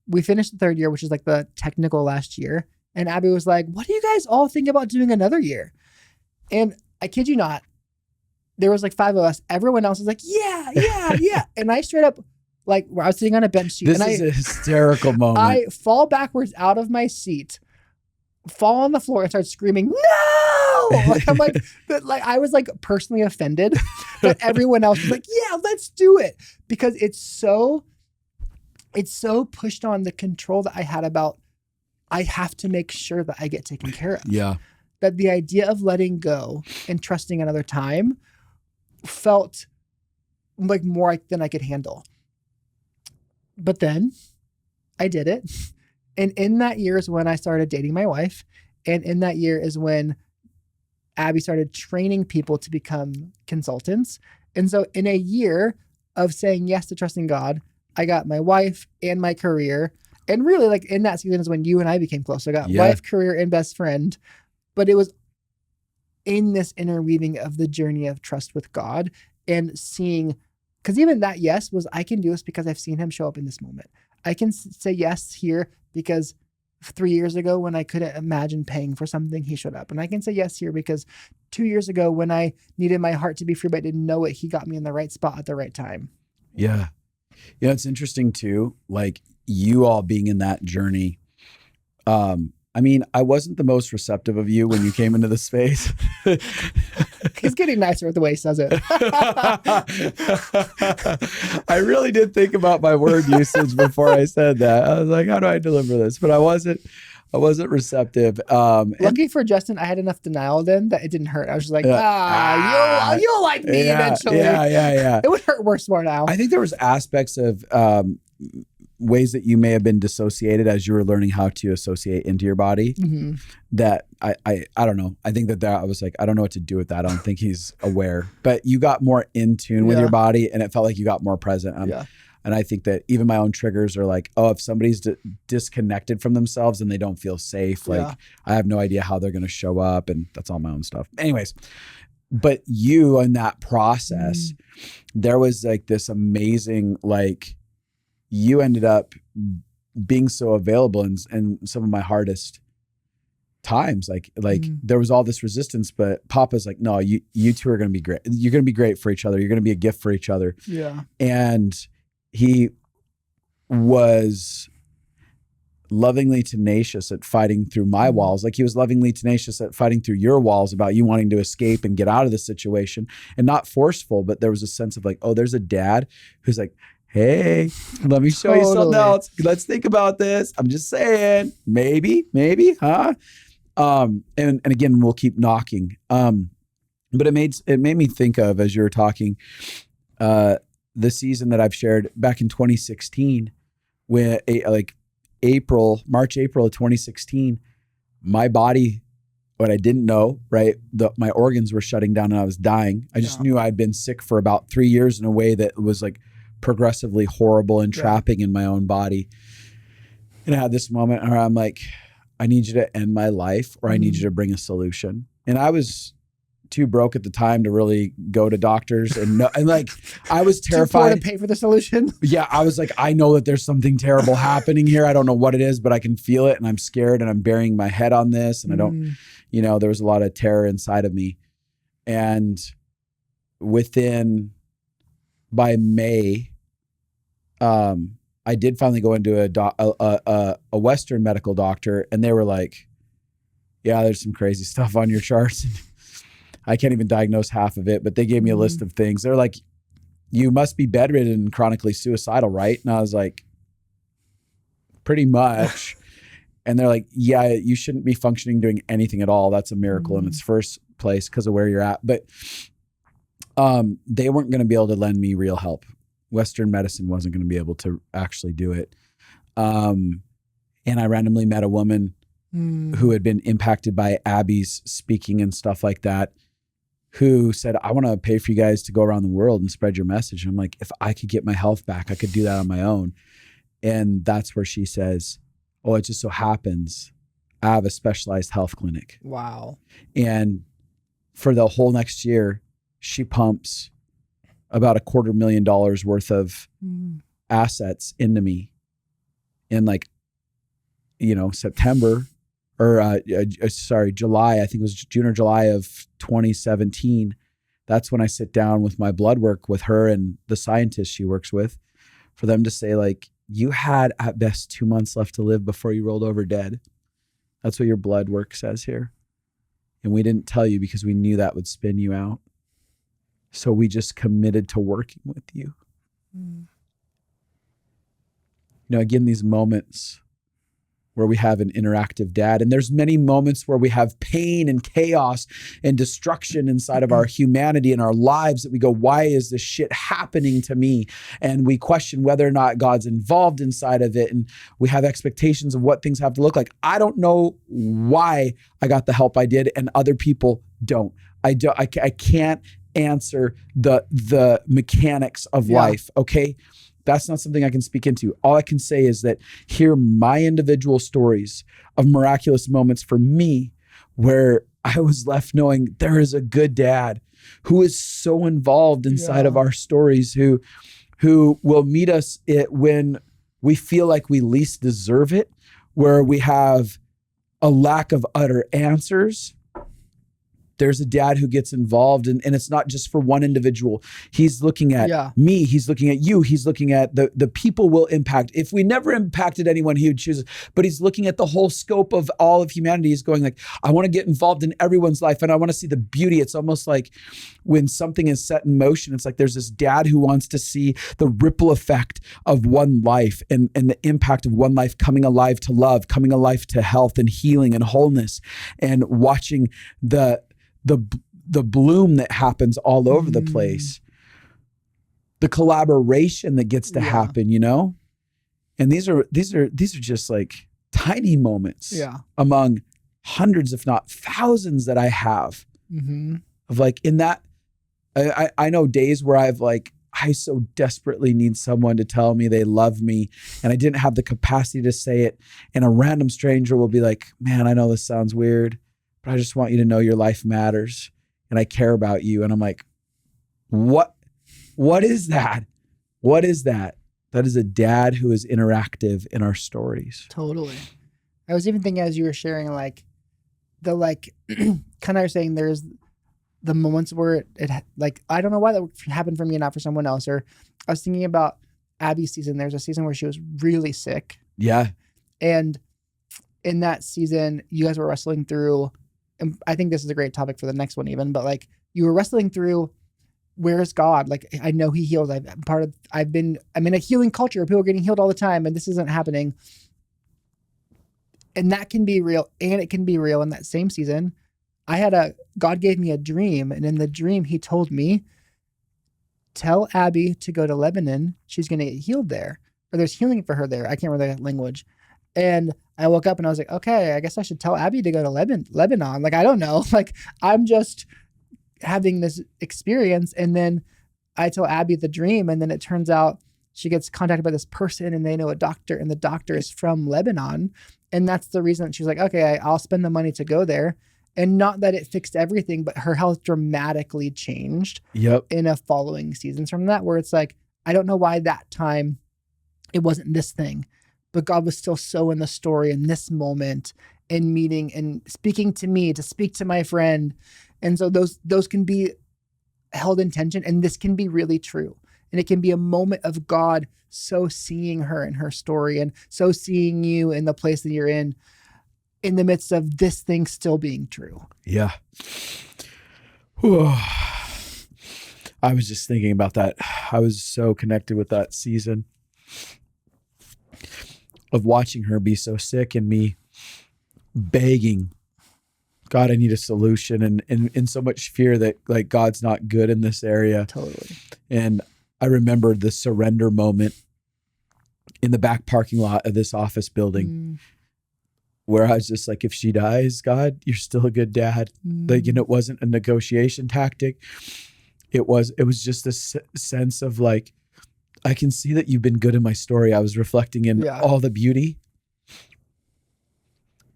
we finished the 3rd year, which is like the technical last year. And Abby was like, what do you guys all think about doing another year? And I kid you not, there was like 5 of us. Everyone else was like, yeah. And I straight up, like, where I was sitting on a bench seat. This is a hysterical moment. I fall backwards out of my seat, fall on the floor and start screaming, no! Like, I'm like, I was like personally offended that everyone else was like, yeah, let's do it. Because it's so pushed on the control that I had about, I have to make sure that I get taken care of. Yeah. That the idea of letting go and trusting another time felt like more than I could handle. But then I did it. And in that year is when I started dating my wife. And in that year is when Abby started training people to become consultants. And so in a year of saying yes to trusting God, I got my wife and my career. And really, like, in that season is when you and I became close. I got wife, career, and best friend. But it was in this interweaving of the journey of trust with God and seeing, because even that yes was, I can do this because I've seen him show up in this moment. I can say yes here because 3 years ago when I couldn't imagine paying for something, he showed up. And I can say yes here because 2 years ago when I needed my heart to be free but I didn't know it, he got me in the right spot at the right time. Yeah. You know, it's interesting too, like you all being in that journey. I mean, I wasn't the most receptive of you when you came into the space. He's getting nicer with the way he says it. I really did think about my word usage before I said that. I was like, how do I deliver this? But I wasn't receptive. Lucky for Justin, I had enough denial then that it didn't hurt. I was just like, you'll like me eventually. Yeah. It would hurt worse more now. I think there was aspects of ways that you may have been dissociated as you were learning how to associate into your body. Mm-hmm. That I don't know. I think that I was like, I don't know what to do with that. I don't think he's aware. But you got more in tune with your body, and it felt like you got more present. And I think that even my own triggers are like, oh, if somebody's disconnected from themselves and they don't feel safe, like I have no idea how they're going to show up, and that's all my own stuff. Anyways, but you in that process, there was like this amazing, like you ended up being so available in some of my hardest times. Like there was all this resistance, but Papa's like, no, you two are going to be great. You're going to be great for each other. You're going to be a gift for each other. Yeah. And he was lovingly tenacious at fighting through my walls. Like he was lovingly tenacious at fighting through your walls about you wanting to escape and get out of the situation, and not forceful, but there was a sense of like, oh, there's a dad who's like, hey, let me show you something else. Let's think about this. I'm just saying, maybe, huh? And again, we'll keep knocking. But it made me think of, as you were talking, the season that I've shared back in 2016, when March, April of 2016, my body, what I didn't know, right? My organs were shutting down and I was dying. I just knew I'd been sick for about 3 years in a way that was like progressively horrible and trapping in my own body. And I had this moment where I'm like, I need you to end my life, or I need you to bring a solution. And I was too broke at the time to really go to doctors, and like I was terrified. Too poor to pay for the solution. Yeah, I was like, I know that there's something terrible happening here. I don't know what it is, but I can feel it, and I'm scared, and I'm burying my head on this, and I don't, there was a lot of terror inside of me. And by May, I did finally go into a Western medical doctor, and they were like, yeah, there's some crazy stuff on your charts. I can't even diagnose half of it, but they gave me a list of things. They're like, you must be bedridden and chronically suicidal, right? And I was like, pretty much. And they're like, yeah, you shouldn't be functioning doing anything at all. That's a miracle in its first place because of where you're at. But they weren't going to be able to lend me real help. Western medicine wasn't going to be able to actually do it. And I randomly met a woman who had been impacted by Abby's speaking and stuff like that, who said, I want to pay for you guys to go around the world and spread your message. And I'm like, if I could get my health back, I could do that on my own. And that's where she says, oh, it just so happens I have a specialized health clinic. Wow. And for the whole next year, she pumps about $250,000 worth of assets into me. In like, September or July, I think it was June or July of 2017. That's when I sit down with my blood work with her and the scientist she works with, for them to say, like, you had at best 2 months left to live before you rolled over dead. That's what your blood work says here. And we didn't tell you because we knew that would spin you out. So we just committed to working with you. Again, these moments where we have an interactive dad, and there's many moments where we have pain and chaos and destruction inside of our humanity and our lives that we go, why is this shit happening to me? And we question whether or not God's involved inside of it. And we have expectations of what things have to look like. I don't know why I got the help I did and other people don't. I can't answer the mechanics of life. Okay. That's not something I can speak into. All I can say is that hear my individual stories of miraculous moments for me where I was left knowing there is a good dad who is so involved inside of our stories, who will meet us when we feel like we least deserve it, where we have a lack of utter answers. There's a dad who gets involved, and it's not just for one individual. He's looking at me. He's looking at you. He's looking at the people will impact. If we never impacted anyone, he would choose. But he's looking at the whole scope of all of humanity. He's going like, I want to get involved in everyone's life, and I want to see the beauty. It's almost like when something is set in motion, it's like there's this dad who wants to see the ripple effect of one life and the impact of one life coming alive to love, coming alive to health and healing and wholeness, and watching the bloom that happens all over the place, the collaboration that gets to happen, and these are just like tiny moments among hundreds, if not thousands, that I have of like in that. I know days where I so desperately need someone to tell me they love me, and I didn't have the capacity to say it, and a random stranger will be like, man, I know this sounds weird, but I just want you to know your life matters and I care about you. And I'm like, what is that? What is that? That is a dad who is interactive in our stories. Totally. I was even thinking as you were sharing, kind of you're saying there's the moments where it I don't know why that happened for me and not for someone else. Or I was thinking about Abby's season. There's a season where she was really sick. Yeah. And in that season, you guys were wrestling through, and I think this is a great topic for the next one even, but you were wrestling through, where's God? I know he heals. I'm in a healing culture where people are getting healed all the time and this isn't happening. And that can be real. And it can be real in that same season. God gave me a dream, and in the dream he told me, tell Abby to go to Lebanon. She's going to get healed there, or there's healing for her there. I can't remember the language. And I woke up and I was like, okay, I guess I should tell Abby to go to Lebanon. I don't know. I'm just having this experience. And then I tell Abby the dream. And then it turns out she gets contacted by this person and they know a doctor, and the doctor is from Lebanon. And that's the reason she's like, okay, I'll spend the money to go there. And not that it fixed everything, but her health dramatically changed in a following seasons from that, where it's like, I don't know why that time it wasn't this thing, but God was still so in the story in this moment and meeting and speaking to me to speak to my friend. And so those can be held in tension, and this can be really true. And it can be a moment of God so seeing her in her story and so seeing you in the place that you're in the midst of this thing still being true. Yeah. Whew. I was just thinking about that. I was so connected with that season of watching her be so sick and me begging, God, I need a solution, and in so much fear that God's not good in this area. Totally. And I remembered the surrender moment in the back parking lot of this office building where I was just like, if she dies, God, you're still a good dad. Like, and it wasn't a negotiation tactic. It was just a sense of like, I can see that you've been good in my story. I was reflecting in all the beauty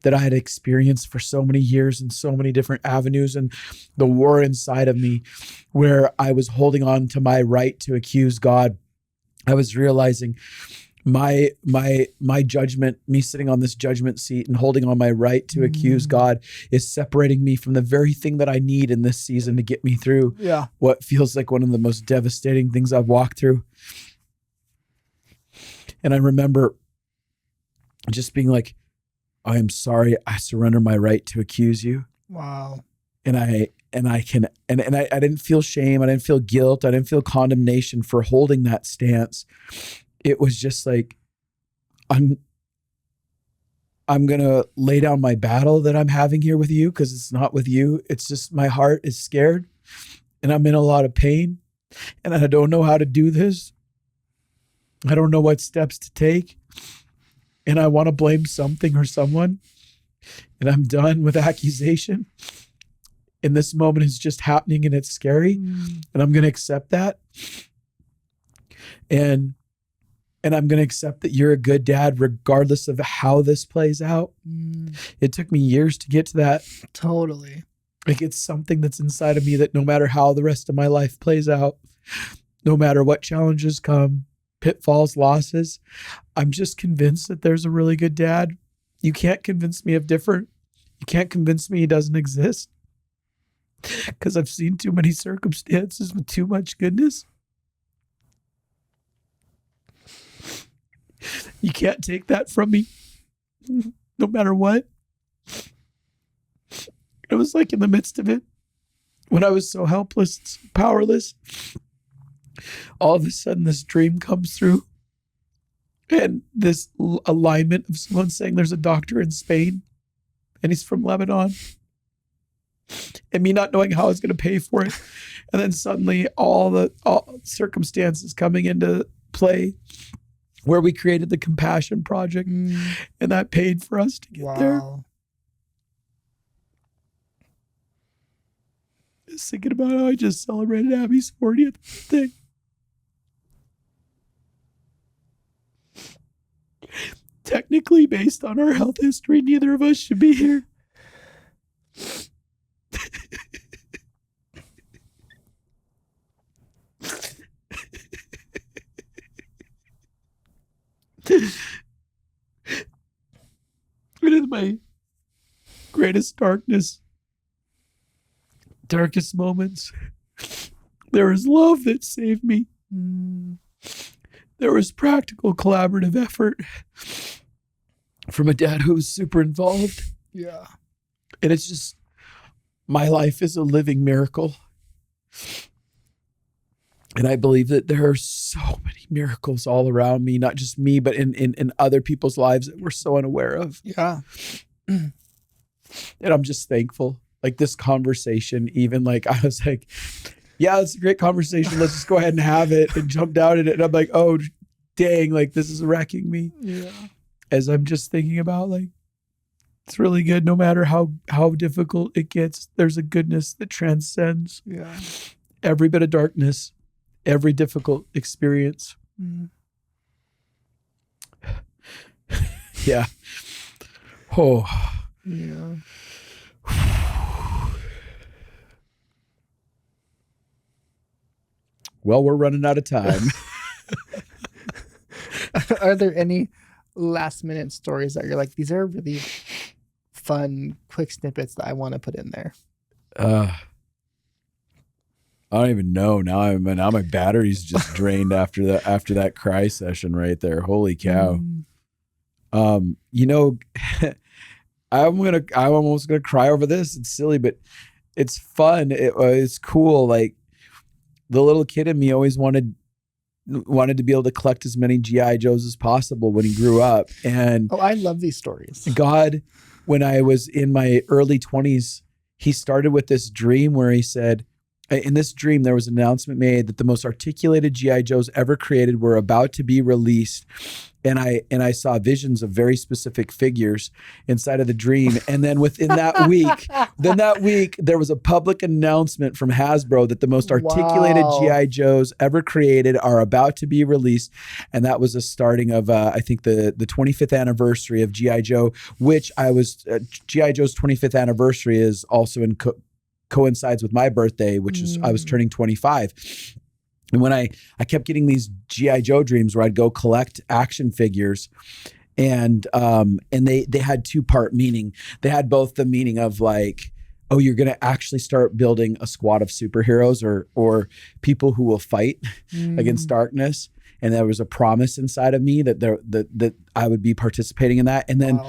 that I had experienced for so many years in so many different avenues, and the war inside of me where I was holding on to my right to accuse God. I was realizing my judgment, me sitting on this judgment seat and holding on my right to accuse God, is separating me from the very thing that I need in this season to get me through what feels like one of the most devastating things I've walked through. And I remember just being like, I am sorry. I surrender my right to accuse you. Wow. And I didn't feel shame. I didn't feel guilt. I didn't feel condemnation for holding that stance. It was just like, I'm going to lay down my battle that I'm having here with you, because it's not with you. It's just my heart is scared and I'm in a lot of pain and I don't know how to do this. I don't know what steps to take. And I want to blame something or someone. And I'm done with accusation. And this moment is just happening and it's scary. And I'm going to accept that. And I'm going to accept that you're a good dad regardless of how this plays out. It took me years to get to that. Totally. Like, it's something that's inside of me that no matter how the rest of my life plays out, no matter what challenges come, pitfalls, losses, I'm just convinced that there's a really good dad. You can't convince me of different. You can't convince me he doesn't exist, because I've seen too many circumstances with too much goodness. You can't take that from me, no matter what. It was like in the midst of it, when I was so helpless, so powerless, all of a sudden this dream comes through, and this alignment of someone saying there's a doctor in Spain and he's from Lebanon, and me not knowing how I was going to pay for it. And then suddenly all circumstances coming into play where we created the Compassion Project, and that paid for us to get there. Just thinking about how I just celebrated Abby's 40th birthday. Technically, based on our health history, neither of us should be here. It is my greatest darkest moments. There was love that saved me. There was practical collaborative effort from a dad who was super involved. Yeah. And it's just, my life is a living miracle. And I believe that there are so many miracles all around me, not just me, but in other people's lives that we're so unaware of. Yeah. And I'm just thankful. Like, this conversation, even like, I was like, yeah, it's a great conversation. Let's just go ahead and have it, and jumped out at it. And I'm like, oh, dang, like, this is wrecking me. Yeah. As I'm just thinking about, like, it's really good. No matter how difficult it gets, there's a goodness that transcends every bit of darkness, every difficult experience. Yeah. Oh. Yeah. Well, we're running out of time. Are there any last minute stories that you're like, these are really fun, quick snippets that I want to put in there? I don't even know. Now my battery's just drained after that cry session right there. Holy cow. You know, I'm almost gonna cry over this. It's silly, but it's fun. It's cool. Like, the little kid in me always wanted to be able to collect as many GI Joes as possible when he grew up. And I love these stories. God, when I was in my early 20s, he started with this dream where he said, in this dream, there was an announcement made that the most articulated GI Joes ever created were about to be released. And I saw visions of very specific figures inside of the dream. And then within that week, there was a public announcement from Hasbro that the most articulated GI Joes ever created are about to be released. And that was the starting of, I think, the 25th anniversary of GI Joe, which GI Joe's 25th anniversary is also coincides with my birthday, which is I was turning 25. And when I kept getting these G.I. Joe dreams where I'd go collect action figures, and they had 2-part meaning. They had both the meaning of like, oh, you're going to actually start building a squad of superheroes or people who will fight against darkness. And there was a promise inside of me that I would be participating in that. And then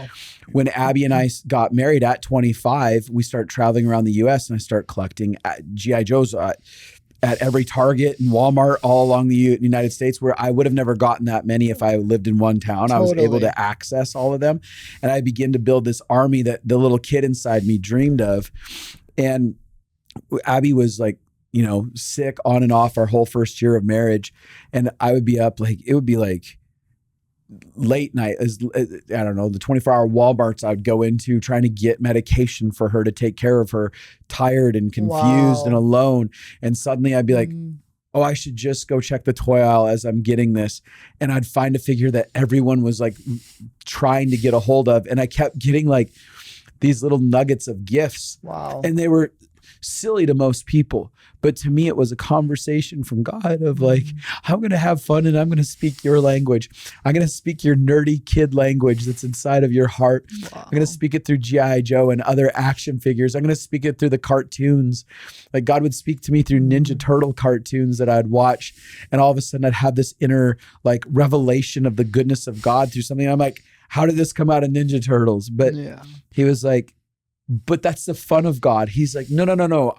when Abby and I got married at 25, we start traveling around the U.S. and I start collecting G.I. Joes at every Target and Walmart all along the United States, where I would have never gotten that many if I lived in one town. Totally. I was able to access all of them. And I began to build this army that the little kid inside me dreamed of. And Abby was like, sick on and off our whole first year of marriage. And I would be up, it would be like late night, I don't know, the 24-hour Walmarts I would go into trying to get medication for her to take care of her, tired and confused and alone. And suddenly I'd be like, oh, I should just go check the toy aisle as I'm getting this. And I'd find a figure that everyone was like trying to get a hold of. And I kept getting like these little nuggets of gifts. Wow. And they were silly to most people. But to me, it was a conversation from God of like, I'm going to have fun and I'm going to speak your language. I'm going to speak your nerdy kid language that's inside of your heart. Wow. I'm going to speak it through G.I. Joe and other action figures. I'm going to speak it through the cartoons. Like God would speak to me through Ninja Turtle cartoons that I'd watch. And all of a sudden I'd have this inner like revelation of the goodness of God through something. I'm like, how did this come out of Ninja Turtles? But he was like, but that's the fun of God. He's like, no.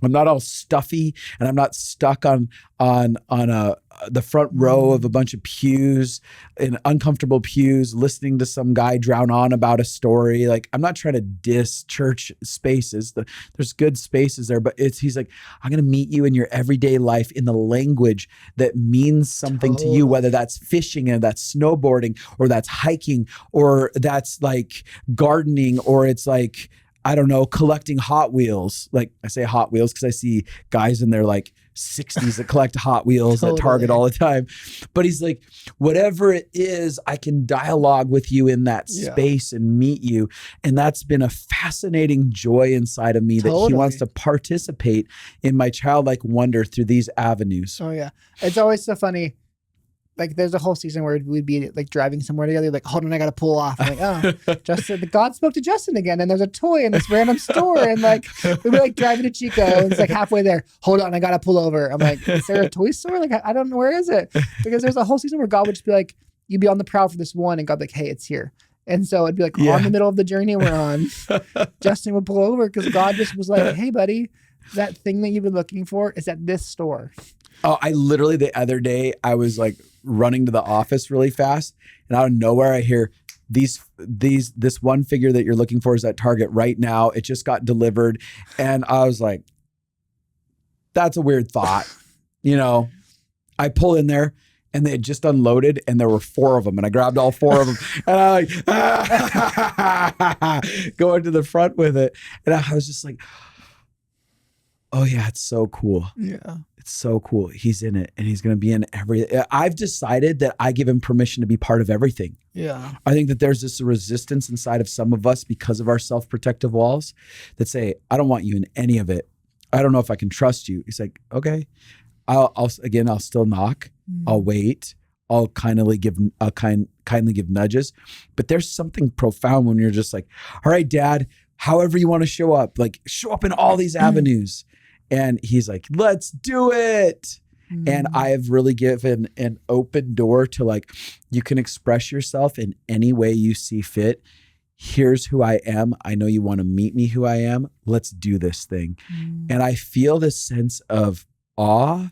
I'm not all stuffy and I'm not stuck on the front row of a bunch of pews in uncomfortable pews, listening to some guy drown on about a story. Like, I'm not trying to diss church spaces. There's good spaces there, but he's like, I'm going to meet you in your everyday life in the language that means something to you, whether that's fishing and that's snowboarding or that's hiking or that's like gardening or it's like, I don't know, collecting Hot Wheels. Like I say Hot Wheels because I see guys in their like 60s that collect Hot Wheels at Target all the time. But he's like, whatever it is, I can dialogue with you in that space and meet you. And that's been a fascinating joy inside of me that he wants to participate in my childlike wonder through these avenues. Oh yeah. It's always so funny. Like there's a whole season where we'd be like driving somewhere together, like, hold on, I got to pull off. I'm like, oh, Justin, God spoke to Justin again. And there's a toy in this random store. And like, we'd be like driving to Chico and it's like halfway there. Hold on, I got to pull over. I'm like, is there a toy store? Like, I don't know, where is it? Because there's a whole season where God would just be like, you'd be on the prowl for this one and God would be like, hey, it's here. And so it'd be like on the middle of the journey we're on, Justin would pull over because God just was like, hey buddy, that thing that you've been looking for is at this store. Oh, I literally the other day, I was like running to the office really fast and out of nowhere I hear this one figure that you're looking for is at Target right now. It just got delivered. And I was like, that's a weird thought. I pull in there and they had just unloaded and there were 4 of them and I grabbed all 4 of them and I like going to the front with it. And I was just like, oh yeah, it's so cool. Yeah. It's so cool. He's in it and he's going to be in I've decided that I give him permission to be part of everything. Yeah. I think that there's this resistance inside of some of us because of our self-protective walls that say, I don't want you in any of it. I don't know if I can trust you. He's like, okay, I'll still knock. I'll wait. I'll kindly give nudges. But there's something profound when you're just like, all right, Dad, however you want to show up, like show up in all these avenues. And he's like, let's do it. And I have really given an open door to like, you can express yourself in any way you see fit. Here's who I am. I know you want to meet me who I am. Let's do this thing. And I feel this sense of awe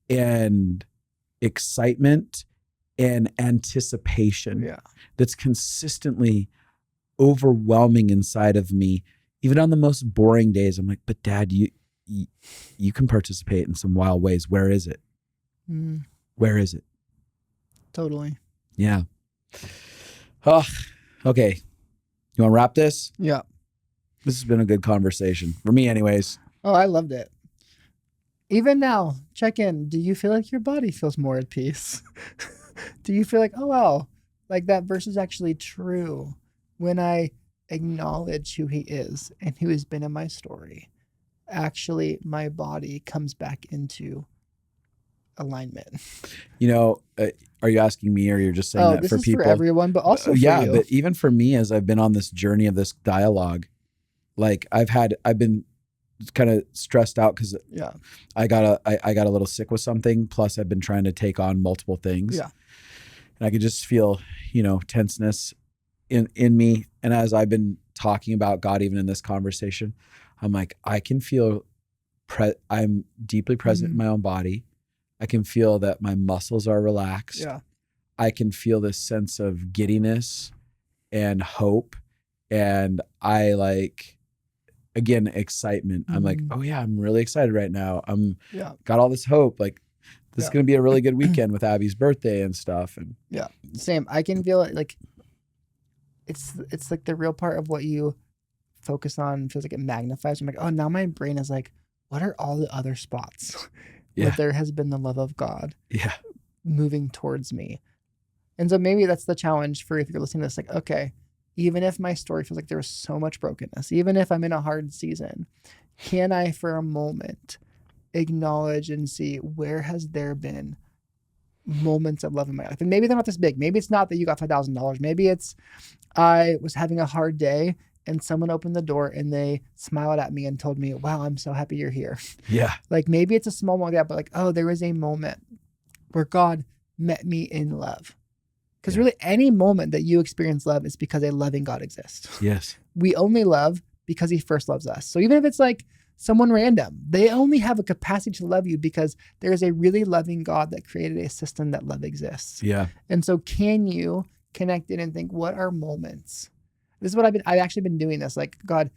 and excitement and anticipation that's consistently overwhelming inside of me. Even on the most boring days, I'm like, but Dad, you can participate in some wild ways. Where is it? Where is it? Totally. Yeah. Oh, okay. You want to wrap this? Yeah. This has been a good conversation for me anyways. Oh, I loved it. Even now, check in. Do you feel like your body feels more at peace? Do you feel like, oh, wow, like that verse is actually true when I acknowledge who he is and who has been in my story? Actually, my body comes back into alignment. Are you asking me, or you're just saying that this for is people? For everyone, but also for you. But even for me, as I've been on this journey of this dialogue, like I've been kind of stressed out because I got a little sick with something. Plus, I've been trying to take on multiple things. Yeah, and I could just feel tenseness in me. And as I've been talking about God, even in this conversation, I'm like, I can feel I'm deeply present in my own body. I can feel that my muscles are relaxed. Yeah. I can feel this sense of giddiness and hope. And I again, excitement. I'm like, oh yeah, I'm really excited right now. Got all this hope. Like this is going to be a really good weekend with Abby's birthday and stuff. And same. I can feel it. Like it's like the real part of what you focus on feels like it magnifies. I'm like, oh, now my brain is like, what are all the other spots where there has been the love of God moving towards me? And so maybe that's the challenge for if you're listening to this, like, okay, even if my story feels like there's so much brokenness, even if I'm in a hard season, can I for a moment acknowledge and see where has there been moments of love in my life? And maybe they're not this big. Maybe it's not that you got $5,000. Maybe it's I was having a hard day and someone opened the door and they smiled at me and told me, wow, I'm so happy you're here. Yeah. Like maybe it's a small moment, but like, oh, there was a moment where God met me in love. Because really any moment that you experience love is because a loving God exists. Yes. We only love because he first loves us. So even if it's like someone random, they only have a capacity to love you because there is a really loving God that created a system that love exists. Yeah. And so can you connect in and think, what are moments? This is what I've actually been doing this. Like, God,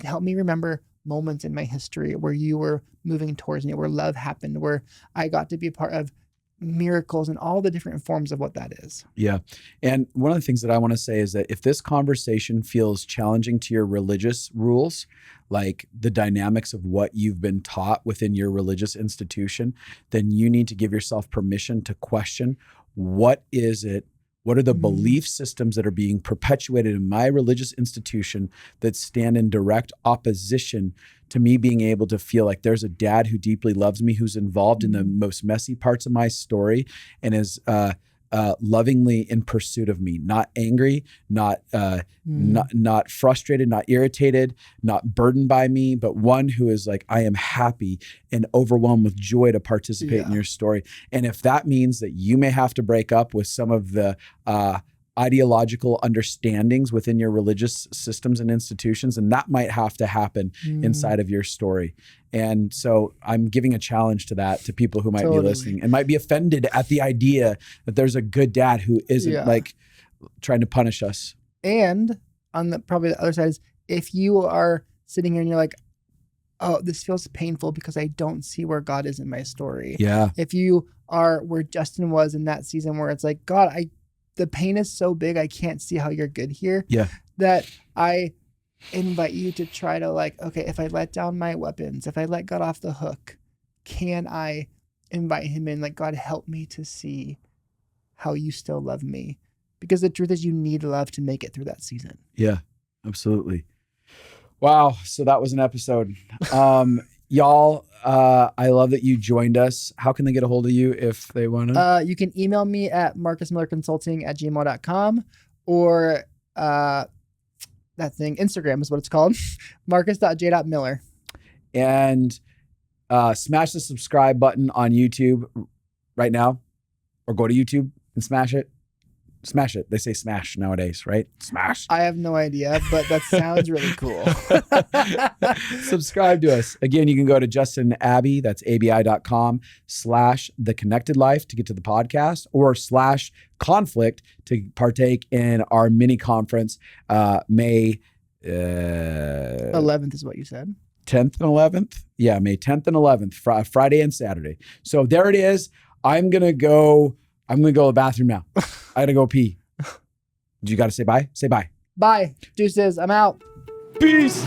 help me remember moments in my history where you were moving towards me, where love happened, where I got to be a part of miracles and all the different forms of what that is. Yeah. And one of the things that I want to say is that if this conversation feels challenging to your religious rules, like the dynamics of what you've been taught within your religious institution, then you need to give yourself permission to question, what is it? What are the belief systems that are being perpetuated in my religious institution that stand in direct opposition to me being able to feel like there's a dad who deeply loves me, who's involved in the most messy parts of my story and is lovingly in pursuit of me, not angry, not frustrated, not irritated, not burdened by me, but one who is like, I am happy and overwhelmed with joy to participate in your story. And if that means that you may have to break up with some of the ideological understandings within your religious systems and institutions, and that might have to happen inside of your story. And so I'm giving a challenge to that to people who might be listening and might be offended at the idea that there's a good dad who isn't like trying to punish us. And on the probably the other side is if you are sitting here and you're like, oh, this feels painful because I don't see where God is in my story. Yeah. If you are where Justin was in that season where it's like, God, the pain is so big, I can't see how you're good here. Yeah. That I invite you to try to like, okay, if I let down my weapons, if I let God off the hook, can I invite him in? Like, God, help me to see how you still love me. Because the truth is you need love to make it through that season. Yeah, absolutely. Wow. So that was an episode. Y'all, I love that you joined us. How can they get a hold of you if they want to? You can email me at marcusmillerconsulting@gmail.com or that thing, Instagram is what it's called, marcus.j.miller. And smash the subscribe button on YouTube right now, or go to YouTube and smash it. Smash it. They say smash nowadays, right? Smash. I have no idea, but that sounds really cool. Subscribe to us. Again, you can go to Justin Abbey, that's abi.com/theconnectedlife to get to the podcast, or /conflict to partake in our mini conference, May 11th is what you said. 10th and 11th. Yeah, May 10th and 11th, Friday and Saturday. So there it is. I'm gonna go to the bathroom now. I gotta go pee. You gotta say bye? Say bye. Bye. Deuces. I'm out. Peace.